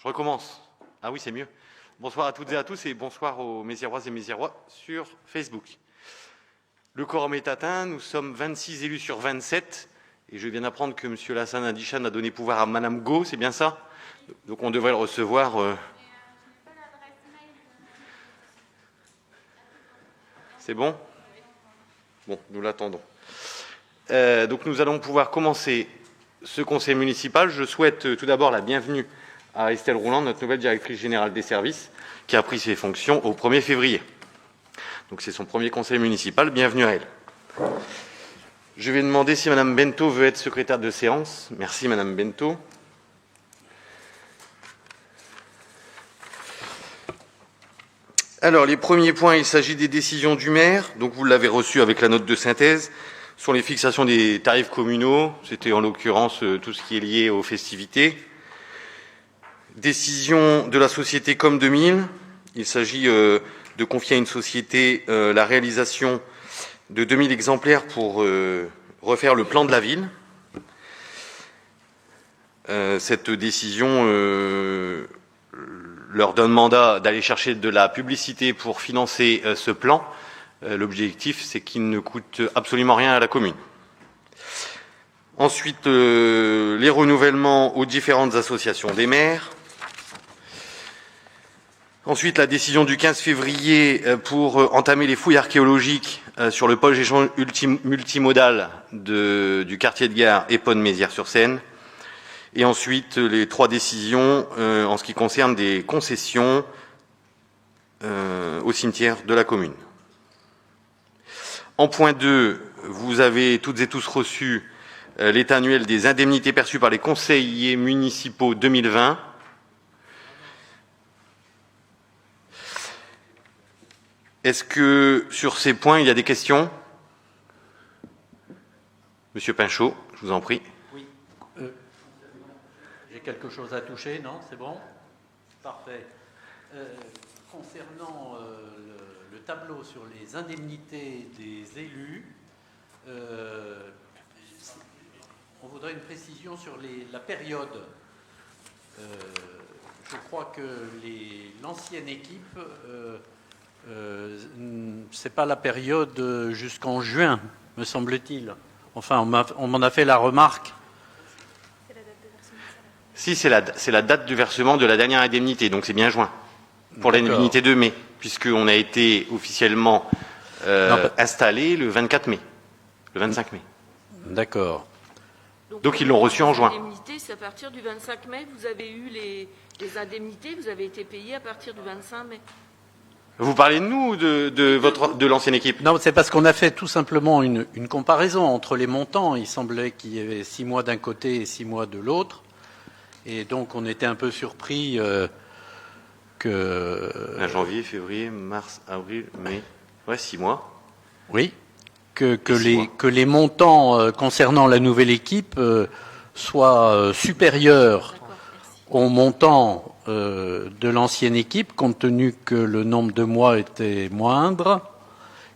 Je recommence. Ah oui, c'est mieux. Bonsoir à toutes et à tous et bonsoir aux Méziéroises et Méziérois sur Facebook. Le quorum est atteint, nous sommes 26 élus sur 27 et je viens d'apprendre que M. Lassana Adichan a donné pouvoir à Mme Go, c'est bien ça? Donc on devrait le recevoir. C'est bon? Bon, nous l'attendons. Donc nous allons pouvoir commencer ce conseil municipal. Je souhaite tout d'abord la bienvenue à Estelle Rouland, notre nouvelle directrice générale des services, qui a pris ses fonctions au 1er février. Donc c'est son premier conseil municipal. Bienvenue à elle. Je vais demander si Mme Bento veut être secrétaire de séance. Merci Mme Bento. Alors, les premiers points, il s'agit des décisions du maire. Donc, vous l'avez reçu avec la note de synthèse sur les fixations des tarifs communaux. C'était en l'occurrence tout ce qui est lié aux festivités. Décision de la société Com 2000. Il s'agit de confier à une société la réalisation de 2000 exemplaires pour refaire le plan de la ville. Cette décision leur donne mandat d'aller chercher de la publicité pour financer ce plan. L'objectif, c'est qu'il ne coûte absolument rien à la commune. Ensuite, les renouvellements aux différentes associations des maires. Ensuite, la décision du 15 février pour entamer les fouilles archéologiques sur le pôle échange multimodal du quartier de gare Épône-Mézières-sur-Seine. Et ensuite, les 3 décisions en ce qui concerne des concessions au cimetière de la commune. En point 2, vous avez toutes et tous reçu l'état annuel des indemnités perçues par les conseillers municipaux 2020. Est-ce que sur ces points, il y a des questions? Monsieur Pinchot, je vous en prie. Oui. J'ai quelque chose à toucher, non? C'est bon? Parfait. Concernant le tableau sur les indemnités des élus, on voudrait une précision sur la période. Je crois que l'ancienne équipe, c'est pas la période jusqu'en juin, me semble-t-il. Enfin, on m'en a fait la remarque. Si, c'est la date du versement de la dernière indemnité, donc c'est bien juin, pour l'indemnité de mai, puisqu'on a été officiellement installé le 24 mai, le 25 mai. D'accord. Donc ils l'ont reçu en juin. C'est à partir du 25 mai, vous avez eu les indemnités, vous avez été payé à partir du 25 mai. Vous parlez de nous ou de l'ancienne équipe? Non, c'est parce qu'on a fait tout simplement une comparaison entre les montants. Il semblait qu'il y avait 6 mois d'un côté et 6 mois de l'autre. Et donc, on était un peu surpris que... Janvier, février, mars, avril, mai... Ouais, 6 mois. Oui, que les montants concernant la nouvelle équipe soient supérieurs aux montants de l'ancienne équipe, compte tenu que le nombre de mois était moindre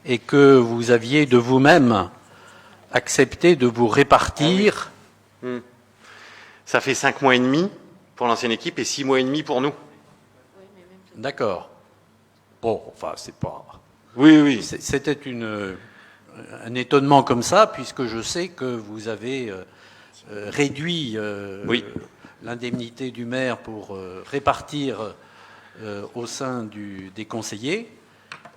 et que vous aviez de vous-même accepté de vous répartir. Ah oui. Ça fait 5 mois et demi pour l'ancienne équipe et 6 mois et demi pour nous. D'accord. Bon, enfin, c'est pas... Oui. C'était un étonnement comme ça, puisque je sais que vous avez réduit l'indemnité du maire pour répartir au sein des conseillers,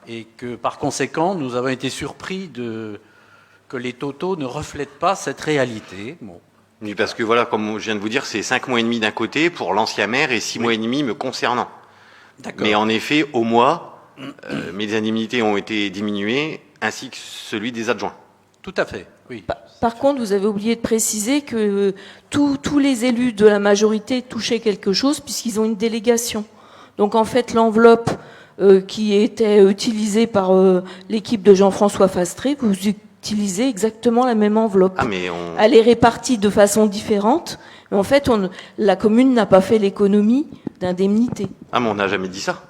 et que par conséquent, nous avons été surpris que les totaux ne reflètent pas cette réalité. Bon. Oui, parce que voilà, comme je viens de vous dire, c'est 5 mois et demi d'un côté pour l'ancien maire et 6 mois et demi me concernant. Mais en effet, au mois, mes indemnités ont été diminuées, ainsi que celui des adjoints. Tout à fait, oui. Par contre, vous avez oublié de préciser que tous les élus de la majorité touchaient quelque chose puisqu'ils ont une délégation. Donc en fait, l'enveloppe qui était utilisée par l'équipe de Jean-François Fastré, vous utilisez exactement la même enveloppe. Ah, mais Elle est répartie de façon différente, mais en fait, la commune n'a pas fait l'économie d'indemnité. Ah, mais on n'a jamais dit ça.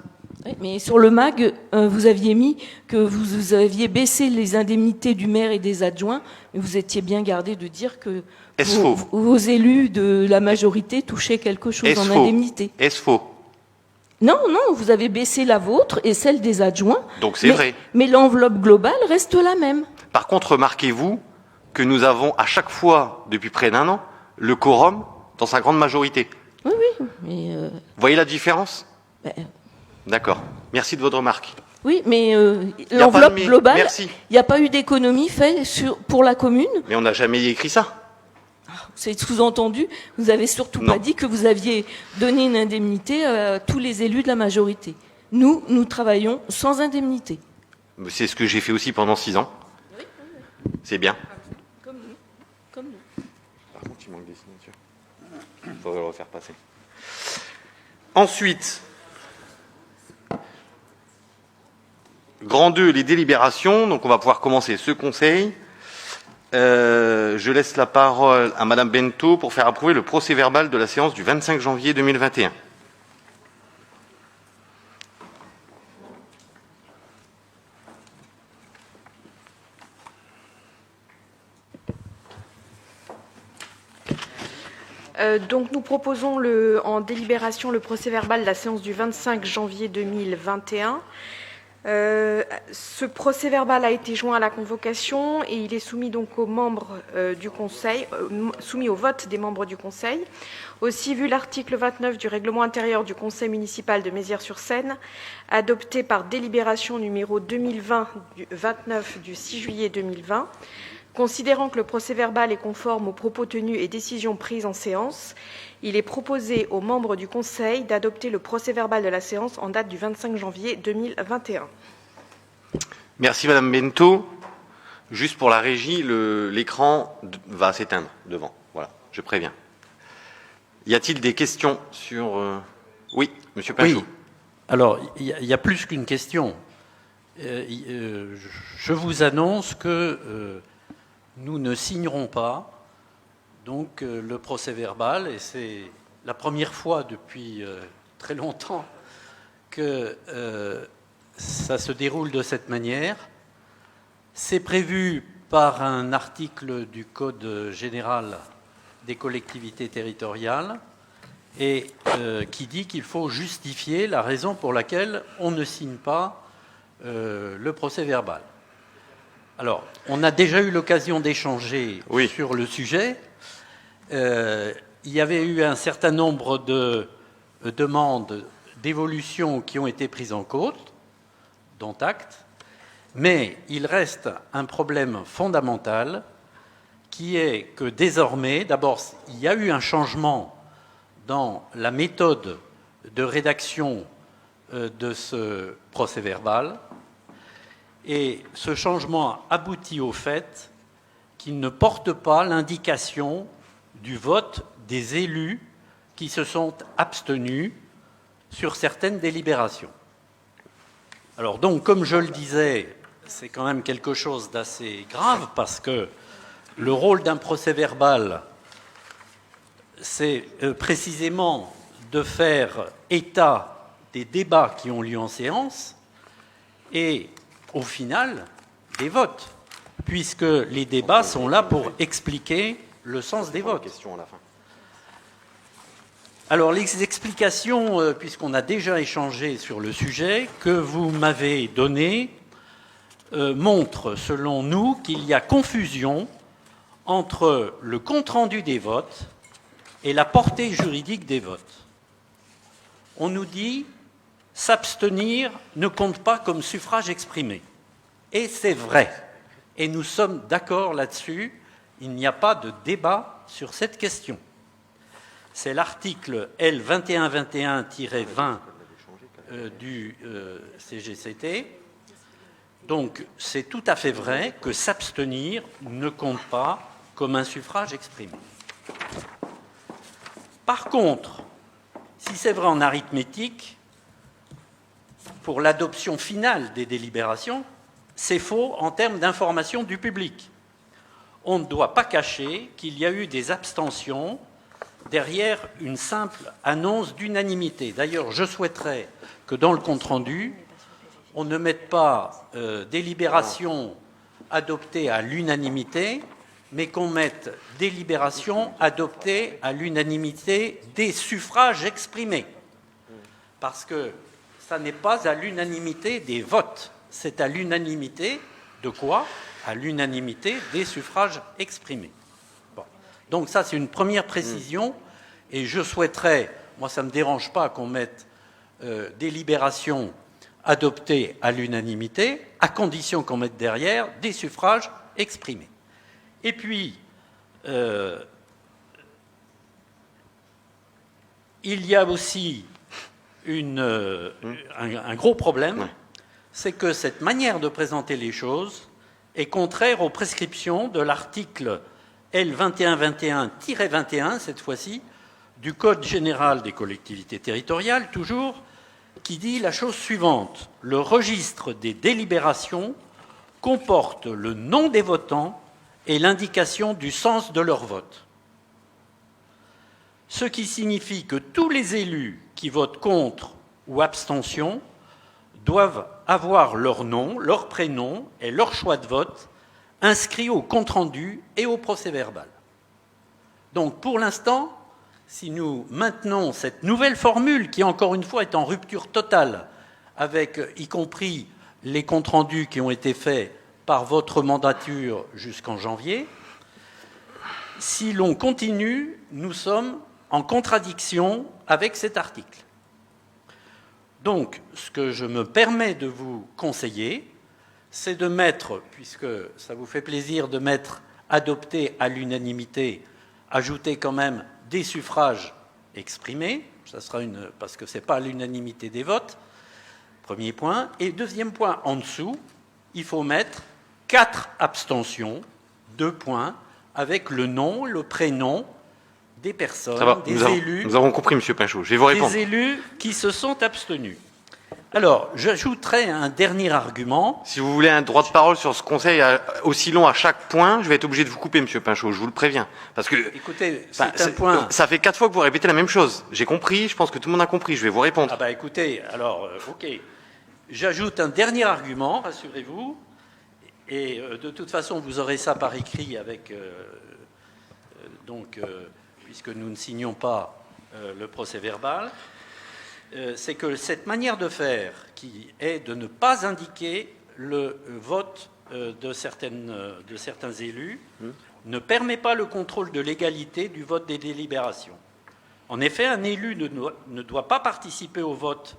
Oui, mais sur le MAG, vous aviez mis que vous aviez baissé les indemnités du maire et des adjoints, mais vous étiez bien gardé de dire que vos élus de la majorité touchaient quelque chose en indemnité. Est-ce faux? Non, non, vous avez baissé la vôtre et celle des adjoints. Donc c'est vrai. Mais l'enveloppe globale reste la même. Par contre, remarquez-vous que nous avons à chaque fois, depuis près d'1 an, le quorum dans sa grande majorité. Oui, oui. Mais Vous voyez la différence? ben, D'accord. Merci de votre remarque. oui, mais l'enveloppe globale, Merci. il n'y a pas eu d'économie faite pour la commune. Mais on n'a jamais écrit ça. C'est sous-entendu. Vous avez surtout pas dit que vous aviez donné une indemnité à tous les élus de la majorité. Nous travaillons sans indemnité. C'est ce que j'ai fait aussi pendant 6 ans. Oui. C'est bien. Comme nous. Par contre, il manque des signatures. Il faudrait le refaire passer. Ensuite, grand 2, les délibérations. Donc, on va pouvoir commencer ce conseil. Je laisse la parole à Madame Bento pour faire approuver le procès-verbal de la séance du 25 janvier 2021. Donc nous proposons en délibération le procès-verbal de la séance du 25 janvier 2021. Ce procès-verbal a été joint à la convocation et il est soumis donc aux membres du Conseil, soumis au vote des membres du Conseil. Aussi, vu l'article 29 du règlement intérieur du Conseil municipal de Mézières-sur-Seine, adopté par délibération numéro 2020 du 29 du 6 juillet 2020, considérant que le procès-verbal est conforme aux propos tenus et décisions prises en séance, il est proposé aux membres du Conseil d'adopter le procès-verbal de la séance en date du 25 janvier 2021. Merci Madame Bento. Juste pour la régie, l'écran va s'éteindre devant. Voilà, je préviens. Y a-t-il des questions sur... Oui, Monsieur Pinchot. Oui. Alors, il y a plus qu'une question. Je vous annonce que nous ne signerons pas donc le procès-verbal, et c'est la première fois depuis très longtemps que ça se déroule de cette manière. C'est prévu par un article du Code général des collectivités territoriales et qui dit qu'il faut justifier la raison pour laquelle on ne signe pas le procès-verbal. Alors, on a déjà eu l'occasion d'échanger sur le sujet. Il y avait eu un certain nombre de demandes d'évolution qui ont été prises en compte, dont acte, mais il reste un problème fondamental qui est que désormais, d'abord, il y a eu un changement dans la méthode de rédaction de ce procès-verbal, et ce changement aboutit au fait qu'il ne porte pas l'indication du vote des élus qui se sont abstenus sur certaines délibérations. Alors donc, comme je le disais, c'est quand même quelque chose d'assez grave parce que le rôle d'un procès-verbal, c'est précisément de faire état des débats qui ont lieu en séance et, au final, des votes, puisque les débats sont là pour expliquer le sens des votes. Alors, les explications, puisqu'on a déjà échangé sur le sujet, que vous m'avez données, montrent, selon nous, qu'il y a confusion entre le compte-rendu des votes et la portée juridique des votes. On nous dit « s'abstenir ne compte pas comme suffrage exprimé ». Et c'est vrai. Et nous sommes d'accord là-dessus. Il n'y a pas de débat sur cette question. C'est l'article L 2121-20 du CGCT. Donc, c'est tout à fait vrai que s'abstenir ne compte pas comme un suffrage exprimé. Par contre, si c'est vrai en arithmétique, pour l'adoption finale des délibérations, c'est faux en termes d'information du public. On ne doit pas cacher qu'il y a eu des abstentions derrière une simple annonce d'unanimité. D'ailleurs, je souhaiterais que dans le compte-rendu, on ne mette pas délibération adoptée à l'unanimité, mais qu'on mette délibération adoptée à l'unanimité des suffrages exprimés. Parce que ça n'est pas à l'unanimité des votes, c'est à l'unanimité de quoi? À l'unanimité des suffrages exprimés. Bon. Donc ça, c'est une première précision, et je souhaiterais, moi ça ne me dérange pas qu'on mette délibération adoptée à l'unanimité, à condition qu'on mette derrière des suffrages exprimés. Et puis, il y a aussi un gros problème, c'est que cette manière de présenter les choses est contraire aux prescriptions de l'article L2121-21, cette fois-ci, du Code général des collectivités territoriales, toujours, qui dit la chose suivante. Le registre des délibérations comporte le nom des votants et l'indication du sens de leur vote. Ce qui signifie que tous les élus qui votent contre ou abstention doivent avoir leur nom, leur prénom et leur choix de vote inscrits au compte-rendu et au procès-verbal. Donc, pour l'instant, si nous maintenons cette nouvelle formule qui, encore une fois, est en rupture totale avec, y compris, les comptes rendus qui ont été faits par votre mandature jusqu'en janvier, si l'on continue, nous sommes en contradiction avec cet article. Donc, ce que je me permets de vous conseiller, c'est de mettre, puisque ça vous fait plaisir de mettre adopté à l'unanimité, ajouter quand même des suffrages exprimés, ça sera parce que ce n'est pas à l'unanimité des votes, premier point. Et deuxième point, en dessous, il faut mettre 4 abstentions, 2 points, avec le nom, le prénom des personnes, des élus. Nous avons compris, M. Pinchot. Je vais vous répondre. Des élus qui se sont abstenus. Alors, j'ajouterai un dernier argument. Si vous voulez un droit de parole sur ce conseil aussi long à chaque point, je vais être obligé de vous couper, M. Pinchot, je vous le préviens. Parce que, écoutez, c'est un point... Ça fait 4 fois que vous répétez la même chose. J'ai compris, je pense que tout le monde a compris, je vais vous répondre. Ah bah écoutez, alors, ok. J'ajoute un dernier argument, rassurez-vous. Et de toute façon, vous aurez ça par écrit avec... puisque nous ne signons pas le procès-verbal, c'est que cette manière de faire, qui est de ne pas indiquer le vote de certains élus, ne permet pas le contrôle de légalité du vote des délibérations. En effet, un élu ne doit pas participer au vote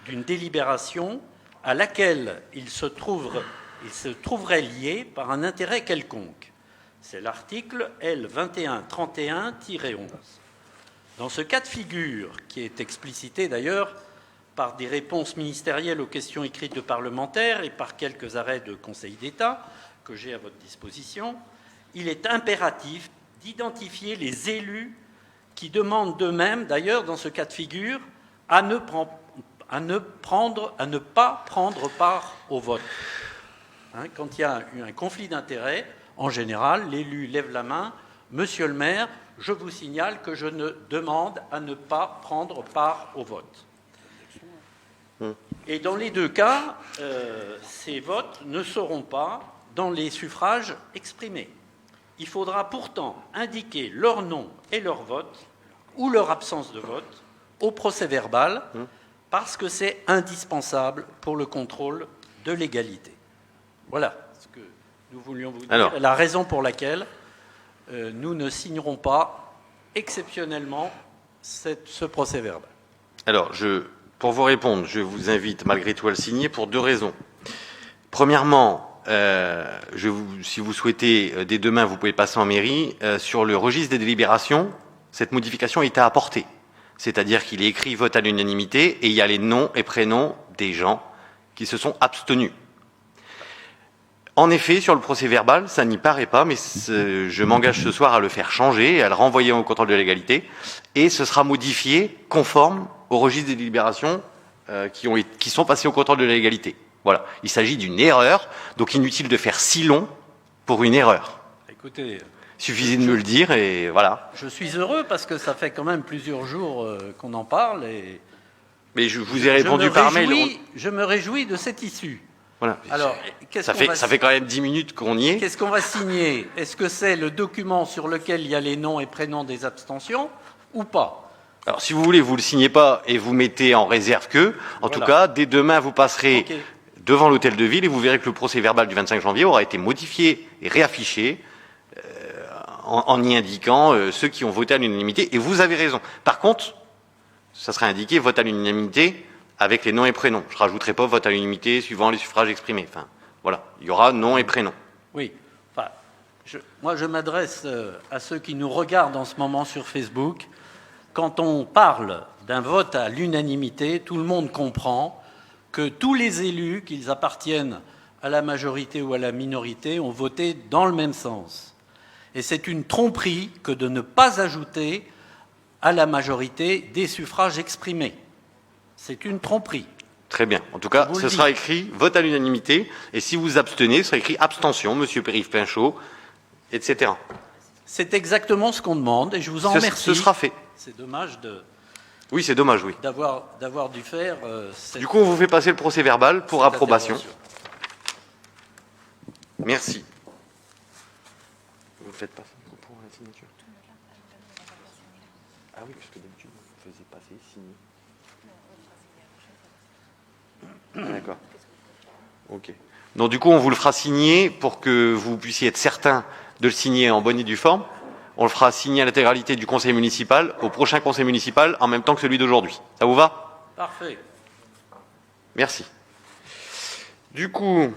d'une délibération à laquelle il se trouverait lié par un intérêt quelconque. C'est l'article L2131-11. Dans ce cas de figure, qui est explicité d'ailleurs par des réponses ministérielles aux questions écrites de parlementaires et par quelques arrêts de Conseil d'État que j'ai à votre disposition, il est impératif d'identifier les élus qui demandent d'eux-mêmes, d'ailleurs dans ce cas de figure, à ne pas prendre part au vote. Quand il y a eu un conflit d'intérêts, en général, l'élu lève la main. Monsieur le maire, je vous signale que je ne demande à ne pas prendre part au vote. Et dans les deux cas, ces votes ne seront pas dans les suffrages exprimés. Il faudra pourtant indiquer leur nom et leur vote, ou leur absence de vote, au procès-verbal, parce que c'est indispensable pour le contrôle de légalité. Voilà ce que nous voulions vous dire. Alors, la raison pour laquelle nous ne signerons pas exceptionnellement ce procès-verbal. Alors, pour vous répondre, je vous invite malgré tout à le signer pour 2 raisons. Premièrement, si vous souhaitez, dès demain, vous pouvez passer en mairie. Sur le registre des délibérations, cette modification est à apporter. C'est-à-dire qu'il est écrit vote à l'unanimité et il y a les noms et prénoms des gens qui se sont abstenus. En effet, sur le procès-verbal, ça n'y paraît pas, mais je m'engage ce soir à le faire changer, à le renvoyer au contrôle de légalité, et ce sera modifié conforme au registre des délibérations qui sont passées au contrôle de légalité. Voilà, il s'agit d'une erreur, donc inutile de faire si long pour une erreur. Écoutez, suffisait de me le dire et voilà. Je suis heureux parce que ça fait quand même plusieurs jours qu'on en parle et Mais je vous ai répondu par mail. Je me réjouis de cette issue. Voilà. Alors, ça fait quand même 10 minutes qu'on y est. Qu'est-ce qu'on va signer? Est-ce que c'est le document sur lequel il y a les noms et prénoms des abstentions ou pas? Alors, si vous voulez, vous ne le signez pas et vous mettez en réserve que. En tout cas, dès demain, vous passerez devant l'hôtel de ville et vous verrez que le procès-verbal du 25 janvier aura été modifié et réaffiché en y indiquant ceux qui ont voté à l'unanimité. Et vous avez raison. Par contre, ça sera indiqué vote à l'unanimité avec les noms et prénoms. Je ne rajouterai pas vote à l'unanimité suivant les suffrages exprimés. Enfin, voilà. Il y aura nom et prénom. Oui. Enfin, moi, je m'adresse à ceux qui nous regardent en ce moment sur Facebook. Quand on parle d'un vote à l'unanimité, tout le monde comprend que tous les élus, qu'ils appartiennent à la majorité ou à la minorité, ont voté dans le même sens. Et c'est une tromperie que de ne pas ajouter à la majorité des suffrages exprimés. C'est une tromperie. Très bien. En tout cas, ce sera écrit vote à l'unanimité. Et si vous abstenez, ce sera écrit abstention, Monsieur Périphe-Pinchot, etc. C'est exactement ce qu'on demande et je vous en remercie. Ce sera fait. C'est dommage de... Oui, c'est dommage, oui. D'avoir dû faire... Du coup, on vous fait passer le procès-verbal pour approbation. Merci. Vous ne faites pas ça pour la signature? Ah oui, parce que d'habitude, vous faisiez passer, signer. D'accord. Ok. Donc du coup, on vous le fera signer pour que vous puissiez être certain de le signer en bonne et due forme. On le fera signer à l'intégralité du conseil municipal, au prochain conseil municipal, en même temps que celui d'aujourd'hui. Ça vous va? Parfait. Merci. Du coup,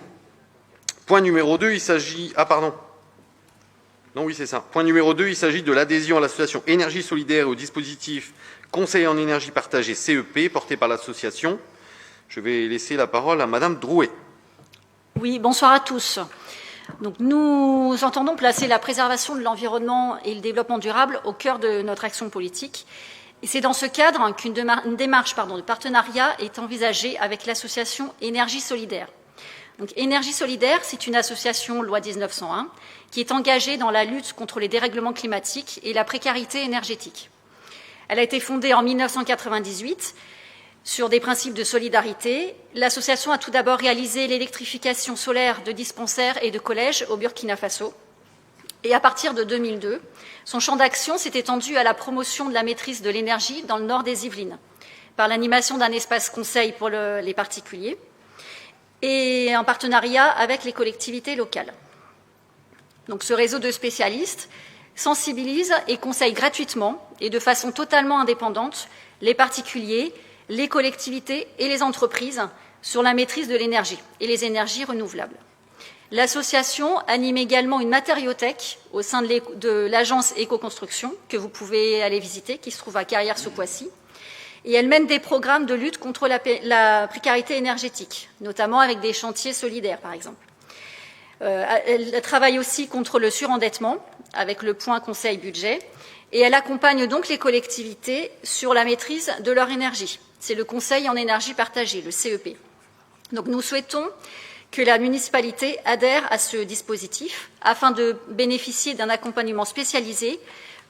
point numéro 2, il s'agit... Ah, pardon. Non, oui, c'est ça. Point numéro 2, il s'agit de l'adhésion à l'association Énergie Solidaire et au dispositif Conseil en énergie partagée CEP, porté par l'association. Je vais laisser la parole à Madame Drouet. Oui, bonsoir à tous. Donc, nous entendons placer la préservation de l'environnement et le développement durable au cœur de notre action politique. Et c'est dans ce cadre qu'une démarche de partenariat est envisagée avec l'association Énergie Solidaire. Donc, Énergie Solidaire, c'est une association loi 1901 qui est engagée dans la lutte contre les dérèglements climatiques et la précarité énergétique. Elle a été fondée en 1998 sur des principes de solidarité. L'association a tout d'abord réalisé l'électrification solaire de dispensaires et de collèges au Burkina Faso. Et à partir de 2002, son champ d'action s'est étendu à la promotion de la maîtrise de l'énergie dans le nord des Yvelines, par l'animation d'un espace conseil pour les particuliers et en partenariat avec les collectivités locales. Donc, ce réseau de spécialistes sensibilise et conseille gratuitement et de façon totalement indépendante les particuliers, les collectivités et les entreprises sur la maîtrise de l'énergie et les énergies renouvelables. L'association anime également une matériothèque au sein de l'agence Éco-Construction, que vous pouvez aller visiter, qui se trouve à Carrières-sous-Poissy. Et elle mène des programmes de lutte contre la précarité énergétique, notamment avec des chantiers solidaires, par exemple. Elle travaille aussi contre le surendettement, avec le point conseil budget, et elle accompagne donc les collectivités sur la maîtrise de leur énergie. C'est le conseil en énergie partagée, le CEP. Donc nous souhaitons que la municipalité adhère à ce dispositif afin de bénéficier d'un accompagnement spécialisé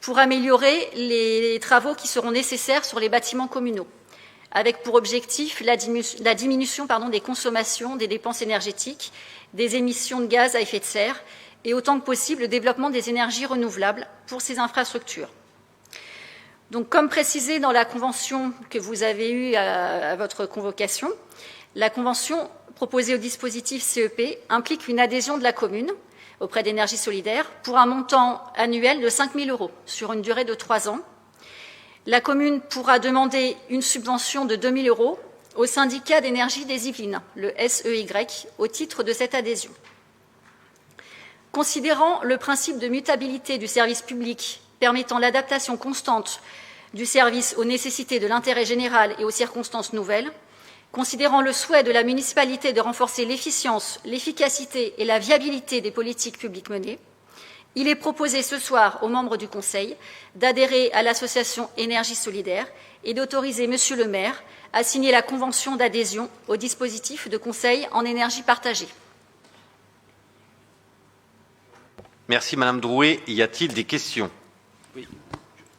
pour améliorer les travaux qui seront nécessaires sur les bâtiments communaux, avec pour objectif la diminution des consommations, des dépenses énergétiques, des émissions de gaz à effet de serre et autant que possible le développement des énergies renouvelables pour ces infrastructures. Donc, comme précisé dans la convention que vous avez eue à votre convocation, la convention proposée au dispositif CEP implique une adhésion de la commune auprès d'Énergie Solidaire pour un montant annuel de 5 000 € sur une durée de 3 ans. La commune pourra demander une subvention de 2 000 € au syndicat d'énergie des Yvelines, le SEY, au titre de cette adhésion. Considérant le principe de mutabilité du service public permettant l'adaptation constante du service aux nécessités de l'intérêt général et aux circonstances nouvelles, considérant le souhait de la municipalité de renforcer l'efficience, l'efficacité et la viabilité des politiques publiques menées, il est proposé ce soir aux membres du Conseil d'adhérer à l'association Énergie Solidaire et d'autoriser Monsieur le maire à signer la convention d'adhésion au dispositif de conseil en énergie partagée. Merci Madame Drouet. Y a-t-il des questions? Oui.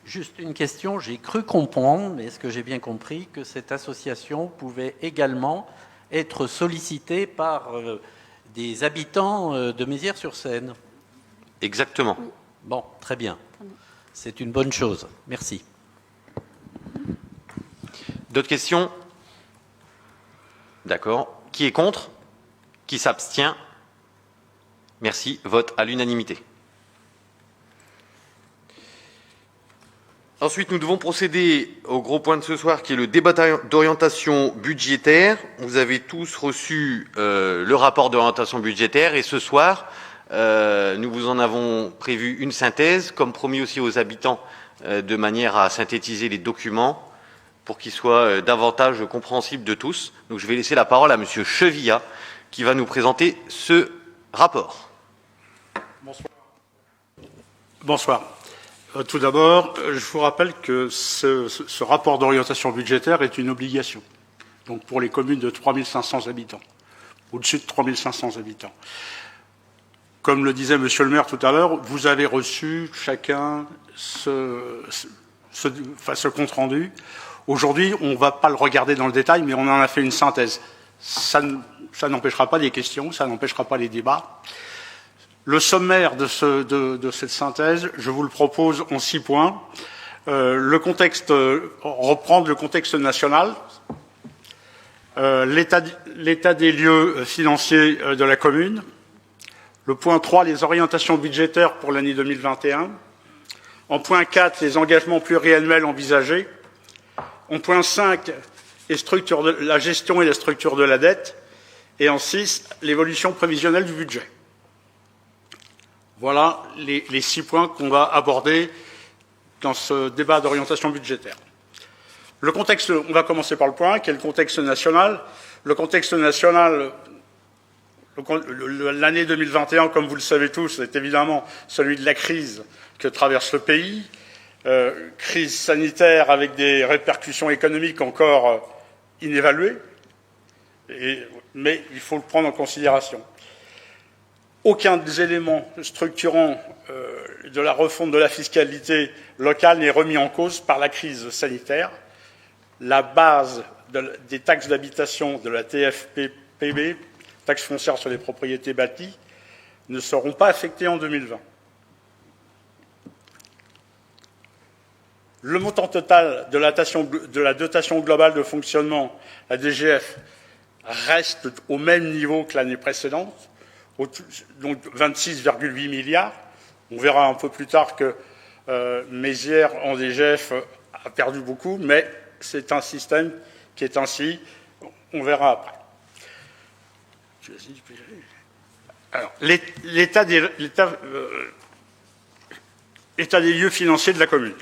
Juste une question. J'ai cru comprendre, mais est-ce que j'ai bien compris, que cette association pouvait également être sollicitée par des habitants de Mézières-sur-Seine? Exactement. Bon, très bien. C'est une bonne chose. Merci. D'autres questions? D'accord. Qui est contre? Qui s'abstient? Merci. Vote à l'unanimité. Ensuite, nous devons procéder au gros point de ce soir, qui est le débat d'orientation budgétaire. Vous avez tous reçu le rapport d'orientation budgétaire et ce soir, nous vous en avons prévu une synthèse, comme promis aussi aux habitants, de manière à synthétiser les documents pour qu'ils soient davantage compréhensibles de tous. Donc je vais laisser la parole à Monsieur Chevillat, qui va nous présenter ce rapport. Bonsoir. Bonsoir. Tout d'abord, je vous rappelle que ce rapport d'orientation budgétaire est une obligation, donc pour les communes de 3500 habitants, au-dessus de 3500 habitants. Comme le disait Monsieur le maire tout à l'heure, vous avez reçu chacun ce compte-rendu. Aujourd'hui, on ne va pas le regarder dans le détail, mais on en a fait une synthèse. Ça n'empêchera pas les questions, ça n'empêchera pas les débats. Le sommaire de cette synthèse, je vous le propose en 6 points. Reprendre le contexte national, l'état des lieux financiers de la commune. Le point 3, les orientations budgétaires pour l'année 2021. En point 4, les engagements pluriannuels envisagés. En point 5, la gestion et la structure de la dette. Et en 6, l'évolution prévisionnelle du budget. Voilà les 6 points qu'on va aborder dans ce débat d'orientation budgétaire. Le contexte, on va commencer par le point 1, qui est le contexte national. Le contexte national, l'année 2021, comme vous le savez tous, est évidemment celui de la crise que traverse le pays. Crise sanitaire avec des répercussions économiques encore inévaluées, mais il faut le prendre en considération. Aucun des éléments structurants de la refonte de la fiscalité locale n'est remis en cause par la crise sanitaire. La base des taxes d'habitation de la TFPB, taxe foncière sur les propriétés bâties, ne seront pas affectées en 2020. Le montant total de la dotation globale de fonctionnement, la DGF, reste au même niveau que l'année précédente, donc 26,8 milliards. On verra un peu plus tard que Mézières en DGF a perdu beaucoup, mais c'est un système qui est ainsi. On verra après. Alors, l'état des lieux financiers de la commune.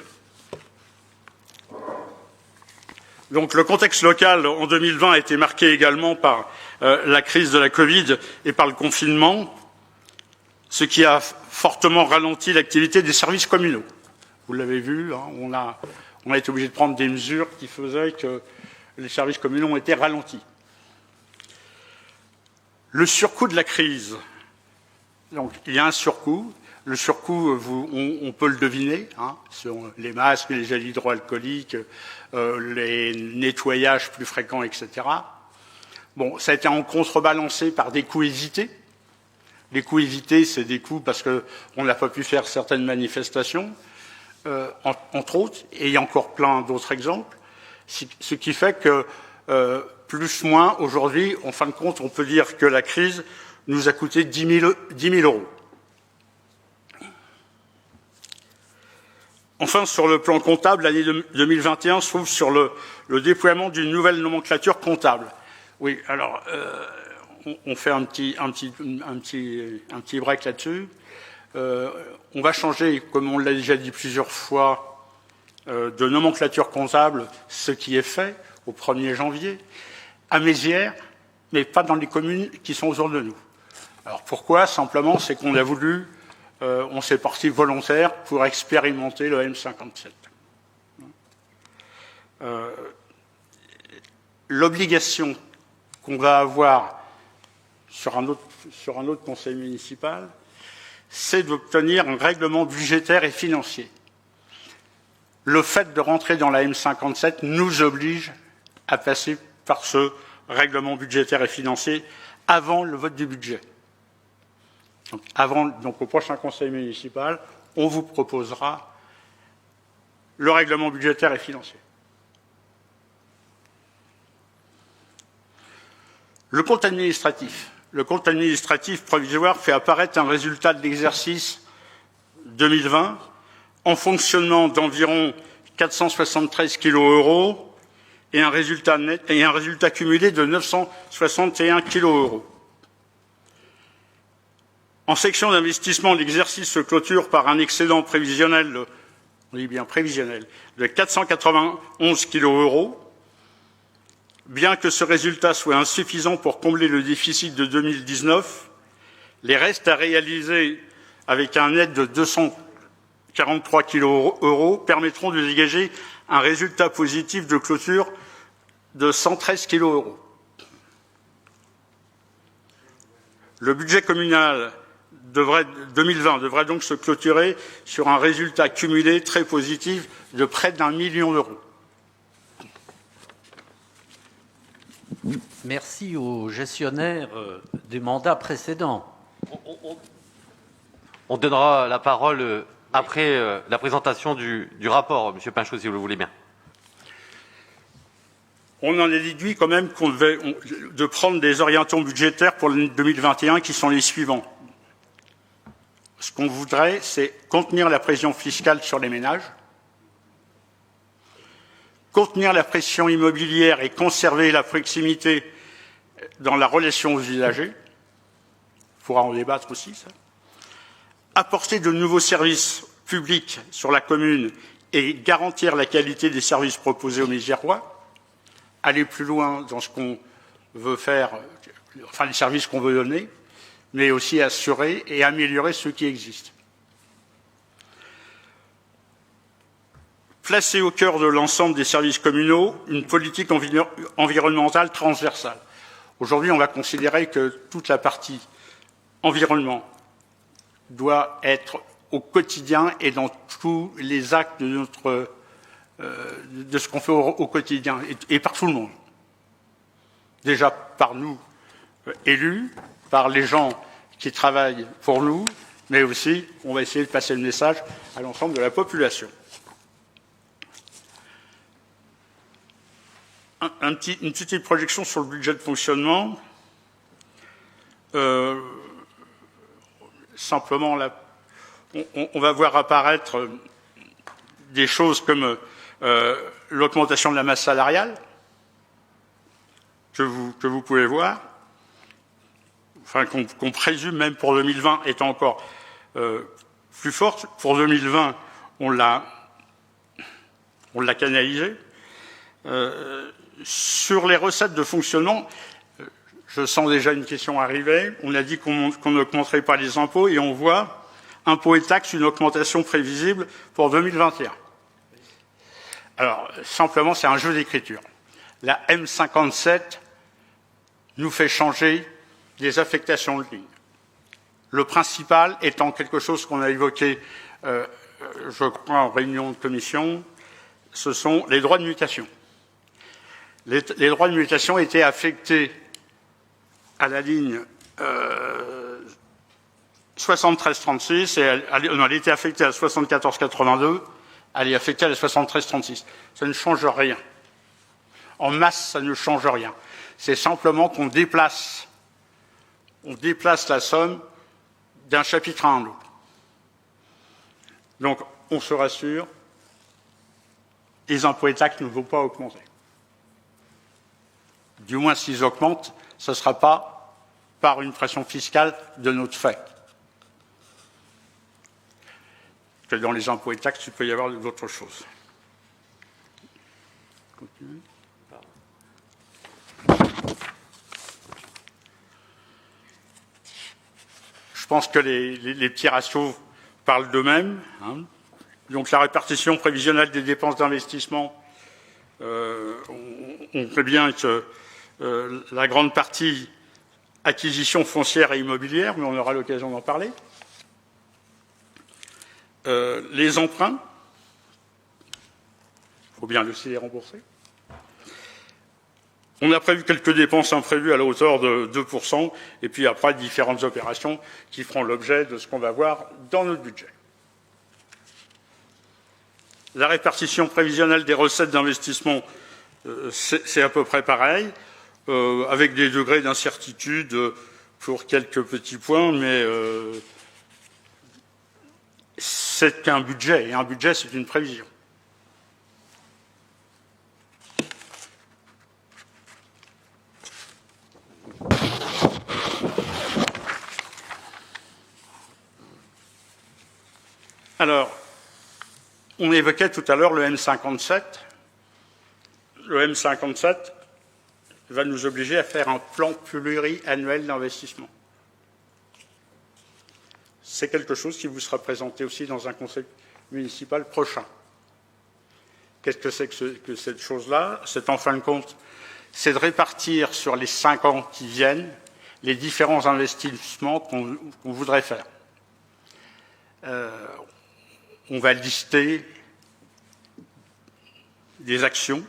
Donc le contexte local en 2020 a été marqué également par la crise de la Covid et par le confinement, ce qui a fortement ralenti l'activité des services communaux. Vous l'avez vu, hein, on a été obligé de prendre des mesures qui faisaient que les services communaux ont été ralentis. Le surcoût de la crise. Donc il y a un surcoût. Le surcoût, on peut le deviner, hein, sur les masques, les gels hydroalcooliques, les nettoyages plus fréquents, etc. Bon, ça a été en contrebalancé par des coûts évités. Les coûts évités, c'est des coûts parce qu'on n'a pas pu faire certaines manifestations, entre autres, et il y a encore plein d'autres exemples, ce qui fait que, plus-moins, aujourd'hui, en fin de compte, on peut dire que la crise nous a coûté 10 000 euros. Enfin, sur le plan comptable, l'année 2021 se trouve sur le déploiement d'une nouvelle nomenclature comptable. Oui, alors, on fait un petit break là-dessus. On va changer, comme on l'a déjà dit plusieurs fois, de nomenclature comptable, ce qui est fait au 1er janvier, à Mézières, mais pas dans les communes qui sont autour de nous. Alors pourquoi? Simplement, c'est qu'on a voulu... on s'est parti volontaire pour expérimenter le M57. L'obligation qu'on va avoir sur un autre conseil municipal, c'est d'obtenir un règlement budgétaire et financier. Le fait de rentrer dans la M57 nous oblige à passer par ce règlement budgétaire et financier avant le vote du budget. Donc au prochain conseil municipal, on vous proposera le règlement budgétaire et financier. Le compte administratif. Le compte administratif provisoire fait apparaître un résultat de l'exercice 2020 en fonctionnement d'environ 473 kg € et un résultat net et un résultat cumulé de 961 kg €. En section d'investissement, l'exercice se clôture par un excédent prévisionnel, on dit bien prévisionnel, de 491 kg €. Bien que ce résultat soit insuffisant pour combler le déficit de 2019, les restes à réaliser avec un net de 243 kg € permettront de dégager un résultat positif de clôture de 113 kg €. Le budget communal 2020 devrait donc se clôturer sur un résultat cumulé très positif de près d'1 million d'euros. Merci aux gestionnaires des mandats précédents. On donnera la parole après la présentation du rapport, M. Pinchot, si vous le voulez bien. On en a déduit quand même qu'on devait de prendre des orientations budgétaires pour l'année 2021 qui sont les suivants. Ce qu'on voudrait, c'est contenir la pression fiscale sur les ménages, contenir la pression immobilière et conserver la proximité dans la relation aux usagers. Il faudra en débattre aussi, ça. Apporter de nouveaux services publics sur la commune et garantir la qualité des services proposés aux Méziérois. Aller plus loin dans ce qu'on veut faire, enfin les services qu'on veut donner, mais aussi assurer et améliorer ceux qui existent. Placer au cœur de l'ensemble des services communaux une politique environnementale transversale. Aujourd'hui, on va considérer que toute la partie environnement doit être au quotidien et dans tous les actes de ce qu'on fait au quotidien et par tout le monde. Déjà par nous, élus, par les gens qui travaillent pour nous, mais aussi, on va essayer de passer le message à l'ensemble de la population. Une petite projection sur le budget de fonctionnement. Simplement, là, on va voir apparaître des choses comme l'augmentation de la masse salariale, que vous pouvez voir, enfin qu'on présume même pour 2020 étant encore plus forte. Pour 2020, on l'a canalisé. Sur les recettes de fonctionnement, je sens déjà une question arriver. On a dit qu'on n'augmenterait pas les impôts et on voit impôts et taxes, une augmentation prévisible pour 2021. Alors, simplement, c'est un jeu d'écriture. La M57 nous fait changer des affectations de ligne. Le principal étant quelque chose qu'on a évoqué, je crois, en réunion de commission, ce sont les droits de mutation. Les droits de mutation étaient affectés à la ligne 7336 et elle était affectée à la 7482, elle est affectée à la 7336. Ça ne change rien. En masse, ça ne change rien. C'est simplement qu'on déplace la somme d'un chapitre à un autre. Donc, on se rassure, les impôts et taxes ne vont pas augmenter. Du moins, s'ils augmentent, ce ne sera pas par une pression fiscale de notre fait. Que dans les impôts et taxes, il peut y avoir d'autres choses. Continue. Je pense que les petits ratios parlent d'eux-mêmes. Hein. Donc la répartition prévisionnelle des dépenses d'investissement, on sait bien que la grande partie acquisition foncière et immobilière, mais on aura l'occasion d'en parler. Les emprunts, il faut bien aussi les rembourser. On a prévu quelques dépenses imprévues à la hauteur de 2%, et puis après différentes opérations qui feront l'objet de ce qu'on va voir dans notre budget. La répartition prévisionnelle des recettes d'investissement, c'est à peu près pareil, avec des degrés d'incertitude pour quelques petits points, mais c'est qu'un budget, et un budget, c'est une prévision. Alors, on évoquait tout à l'heure le M57. Le M57 va nous obliger à faire un plan pluriannuel d'investissement. C'est quelque chose qui vous sera présenté aussi dans un conseil municipal prochain. Qu'est-ce que c'est que cette chose-là? C'est en fin de compte, c'est de répartir sur les 5 ans qui viennent les différents investissements qu'on voudrait faire. On va lister des actions,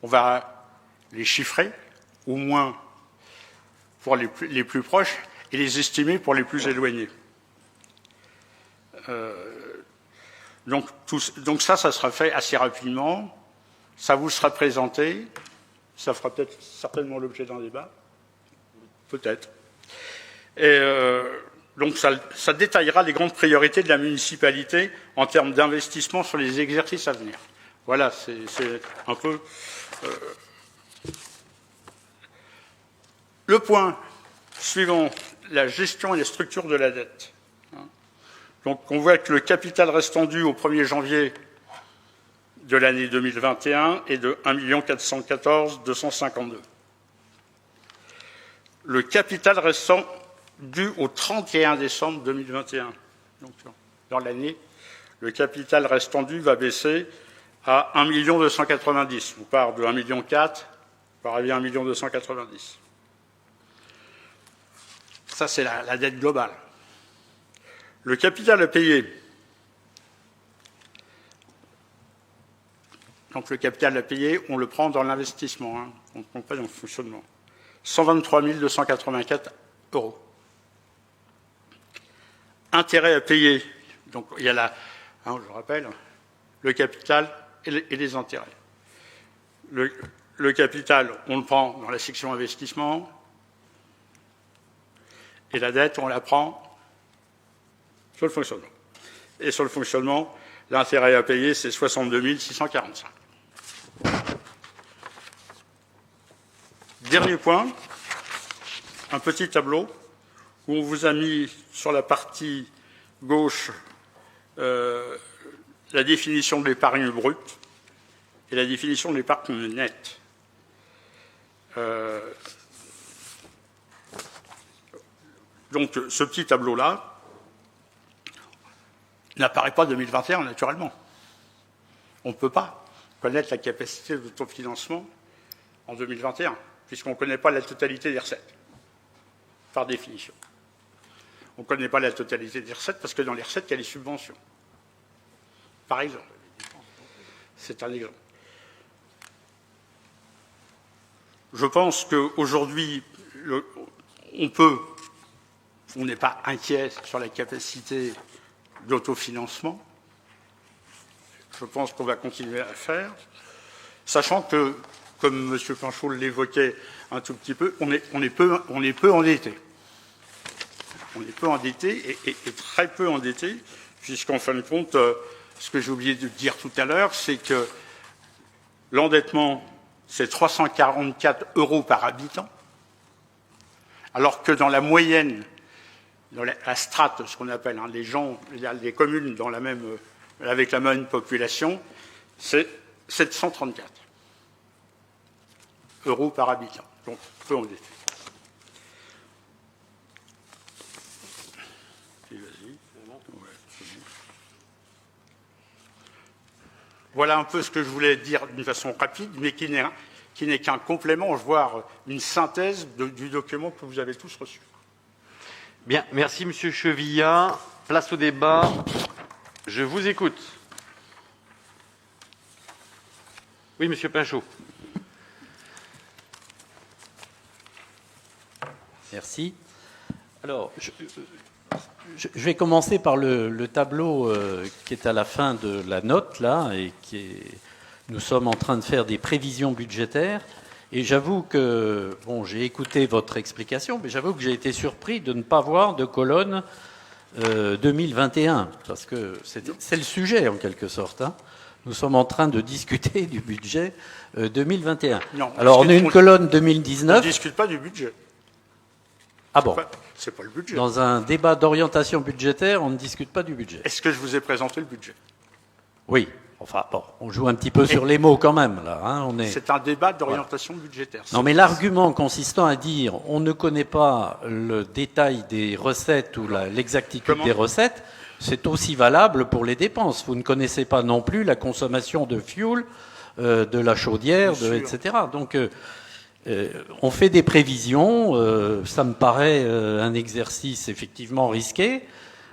on va les chiffrer, au moins pour les plus proches, et les estimer pour les plus éloignés. Donc ça sera fait assez rapidement, ça vous sera présenté, ça fera peut-être certainement l'objet d'un débat, peut-être. Et donc ça détaillera les grandes priorités de la municipalité en termes d'investissement sur les exercices à venir. Voilà, c'est un peu le point suivant, la gestion et les structures de la dette. Donc on voit que le capital restant dû au 1er janvier de l'année 2021 est de 1 414 252. Le capital restant dû au 31 décembre 2021. Donc, dans l'année, le capital restant dû va baisser à 1 290 000. On part de 1,4 million, on va arriver à 1 290 000. Ça, c'est la dette globale. Le capital à payer. Donc, le capital à payer, on le prend dans l'investissement, hein, on ne compte pas dans le fonctionnement. 123 284 euros. Intérêt à payer, donc il y a là, hein, je rappelle, le capital et les intérêts. Le capital, on le prend dans la section investissement, et la dette, on la prend sur le fonctionnement. Et sur le fonctionnement, l'intérêt à payer, c'est 62 645. Dernier point, un petit tableau où on vous a mis sur la partie gauche la définition de l'épargne brute et la définition de l'épargne nette. Donc ce petit tableau-là n'apparaît pas 2021 naturellement. On ne peut pas connaître la capacité d'autofinancement en 2021, puisqu'on ne connaît pas la totalité des recettes, par définition. On ne connaît pas la totalité des recettes parce que dans les recettes, il y a les subventions. Par exemple. C'est un exemple. Je pense qu'aujourd'hui, on n'est pas inquiet sur la capacité d'autofinancement. Je pense qu'on va continuer à faire, sachant que, comme M. Pinchot l'évoquait un tout petit peu, on est peu endetté. On est peu endetté et très peu endetté, puisqu'en fin de compte, ce que j'ai oublié de dire tout à l'heure, c'est que l'endettement, c'est 344 € par habitant, alors que dans la moyenne, dans la strate, ce qu'on appelle, hein, les communes dans avec la même population, c'est 734 € par habitant. Donc, peu endetté. Voilà un peu ce que je voulais dire d'une façon rapide, mais qui n'est qu'un complément, voire une synthèse du document que vous avez tous reçu. Bien, merci Monsieur Chevillat. Place au débat. Je vous écoute. Oui, monsieur Pinchot. Merci. Alors, je vais commencer par le tableau qui est à la fin de la note, là, et nous sommes en train de faire des prévisions budgétaires. Et j'avoue que, bon, j'ai écouté votre explication, mais j'avoue que j'ai été surpris de ne pas voir de colonne 2021, parce que c'est le sujet, en quelque sorte. Hein. Nous sommes en train de discuter du budget 2021. Non, alors, on a une colonne 2019. On ne discute pas du budget. Ah bon? C'est pas le budget. Dans un débat d'orientation budgétaire, on ne discute pas du budget. Est-ce que je vous ai présenté le budget? Oui. Enfin, bon, on joue un petit peu sur les mots quand même, là. Hein, c'est un débat d'orientation budgétaire. Non, mais l'argument consistant à dire on ne connaît pas le détail des recettes ou l'exactitude des recettes, c'est aussi valable pour les dépenses. Vous ne connaissez pas non plus la consommation de fuel, de la chaudière, etc. Donc, on fait des prévisions. Ça me paraît un exercice effectivement risqué.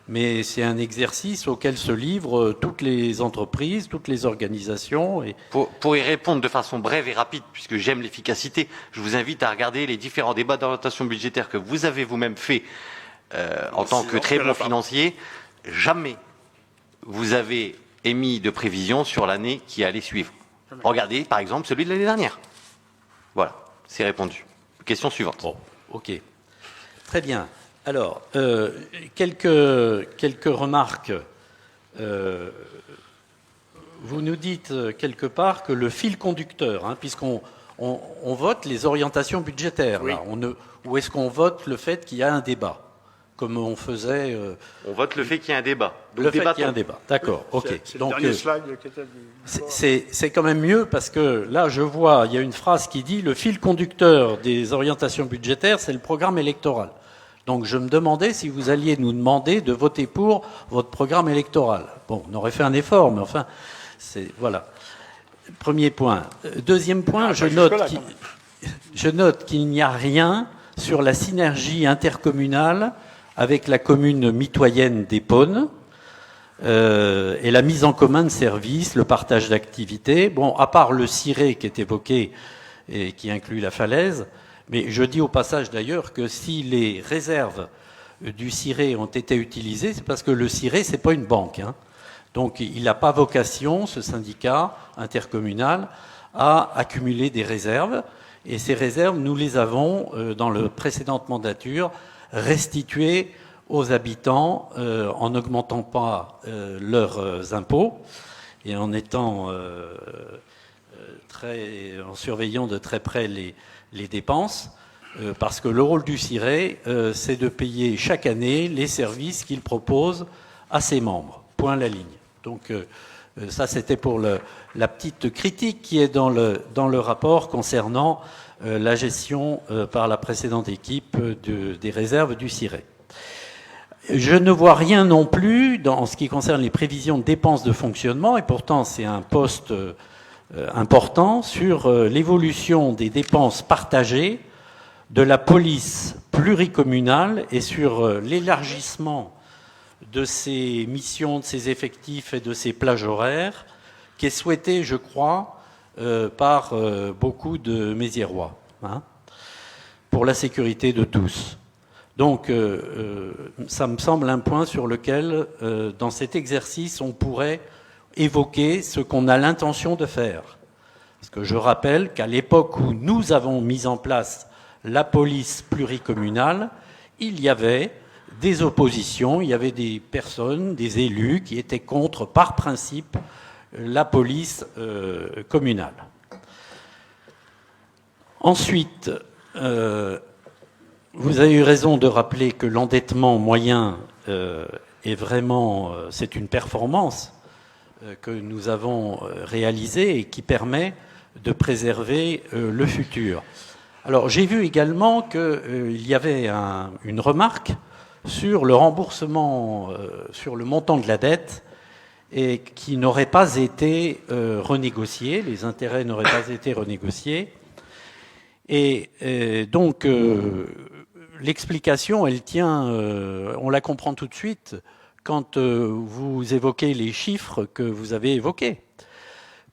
Mais c'est un exercice auquel se livrent toutes les entreprises, toutes les organisations. Et... Pour y répondre de façon brève et rapide, puisque j'aime l'efficacité, je vous invite à regarder les différents débats d'orientation budgétaire que vous avez vous-même fait en tant que très bon financier. Jamais vous avez émis de prévision sur l'année qui allait suivre. Regardez, par exemple, celui de l'année dernière. Voilà, c'est répondu. Question suivante. Bon, ok. Très bien. Alors, quelques remarques. Vous nous dites quelque part que le fil conducteur, hein, puisqu'on vote les orientations budgétaires, oui. Là, ou est-ce qu'on vote le fait qu'il y a un débat, comme on faisait On vote le fait qu'il y a un débat. Donc, le fait qu'il y a un débat, d'accord, ok. C'est donc, le dernier slide qui était c'est quand même mieux parce que là, je vois, il y a une phrase qui dit « Le fil conducteur des orientations budgétaires, c'est le programme électoral ». Donc je me demandais si vous alliez nous demander de voter pour votre programme électoral. Bon, on aurait fait un effort, mais enfin, voilà. Premier point. Deuxième point, je note qu'il n'y a rien sur la synergie intercommunale avec la commune mitoyenne d'Épône et la mise en commun de services, le partage d'activités. Bon, à part le ciré qui est évoqué et qui inclut la falaise. Mais je dis au passage d'ailleurs que si les réserves du ciré ont été utilisées, c'est parce que le ciré, c'est pas une banque. Hein. Donc il n'a pas vocation, ce syndicat intercommunal, à accumuler des réserves. Et ces réserves, nous les avons, dans la précédente mandature, restituées aux habitants en n'augmentant pas leurs impôts et en étant en surveillant de très près les dépenses, parce que le rôle du ciré, c'est de payer chaque année les services qu'il propose à ses membres. Point la ligne. Donc ça, c'était pour la petite critique qui est dans le rapport concernant la gestion par la précédente équipe des réserves du ciré. Je ne vois rien non plus en ce qui concerne les prévisions de dépenses de fonctionnement, et pourtant c'est un poste important sur l'évolution des dépenses partagées de la police pluricommunale et sur l'élargissement de ses missions, de ses effectifs et de ses plages horaires, qui est souhaité, je crois, par beaucoup de Méziérois, hein, pour la sécurité de tous. Donc, ça me semble un point sur lequel, dans cet exercice, on pourrait évoquer ce qu'on a l'intention de faire. Parce que je rappelle qu'à l'époque où nous avons mis en place la police pluricommunale, il y avait des oppositions, il y avait des personnes, des élus qui étaient contre, par principe, la police communale. Ensuite, vous avez eu raison de rappeler que l'endettement moyen est vraiment, c'est une performance que nous avons réalisée et qui permet de préserver le futur. Alors, j'ai vu également qu'il y avait une remarque sur le remboursement, sur le montant de la dette, et qui n'aurait pas été renégocié, les intérêts n'auraient pas été renégociés. Et donc, l'explication, elle tient, on la comprend tout de suite, quand vous évoquez les chiffres que vous avez évoqués.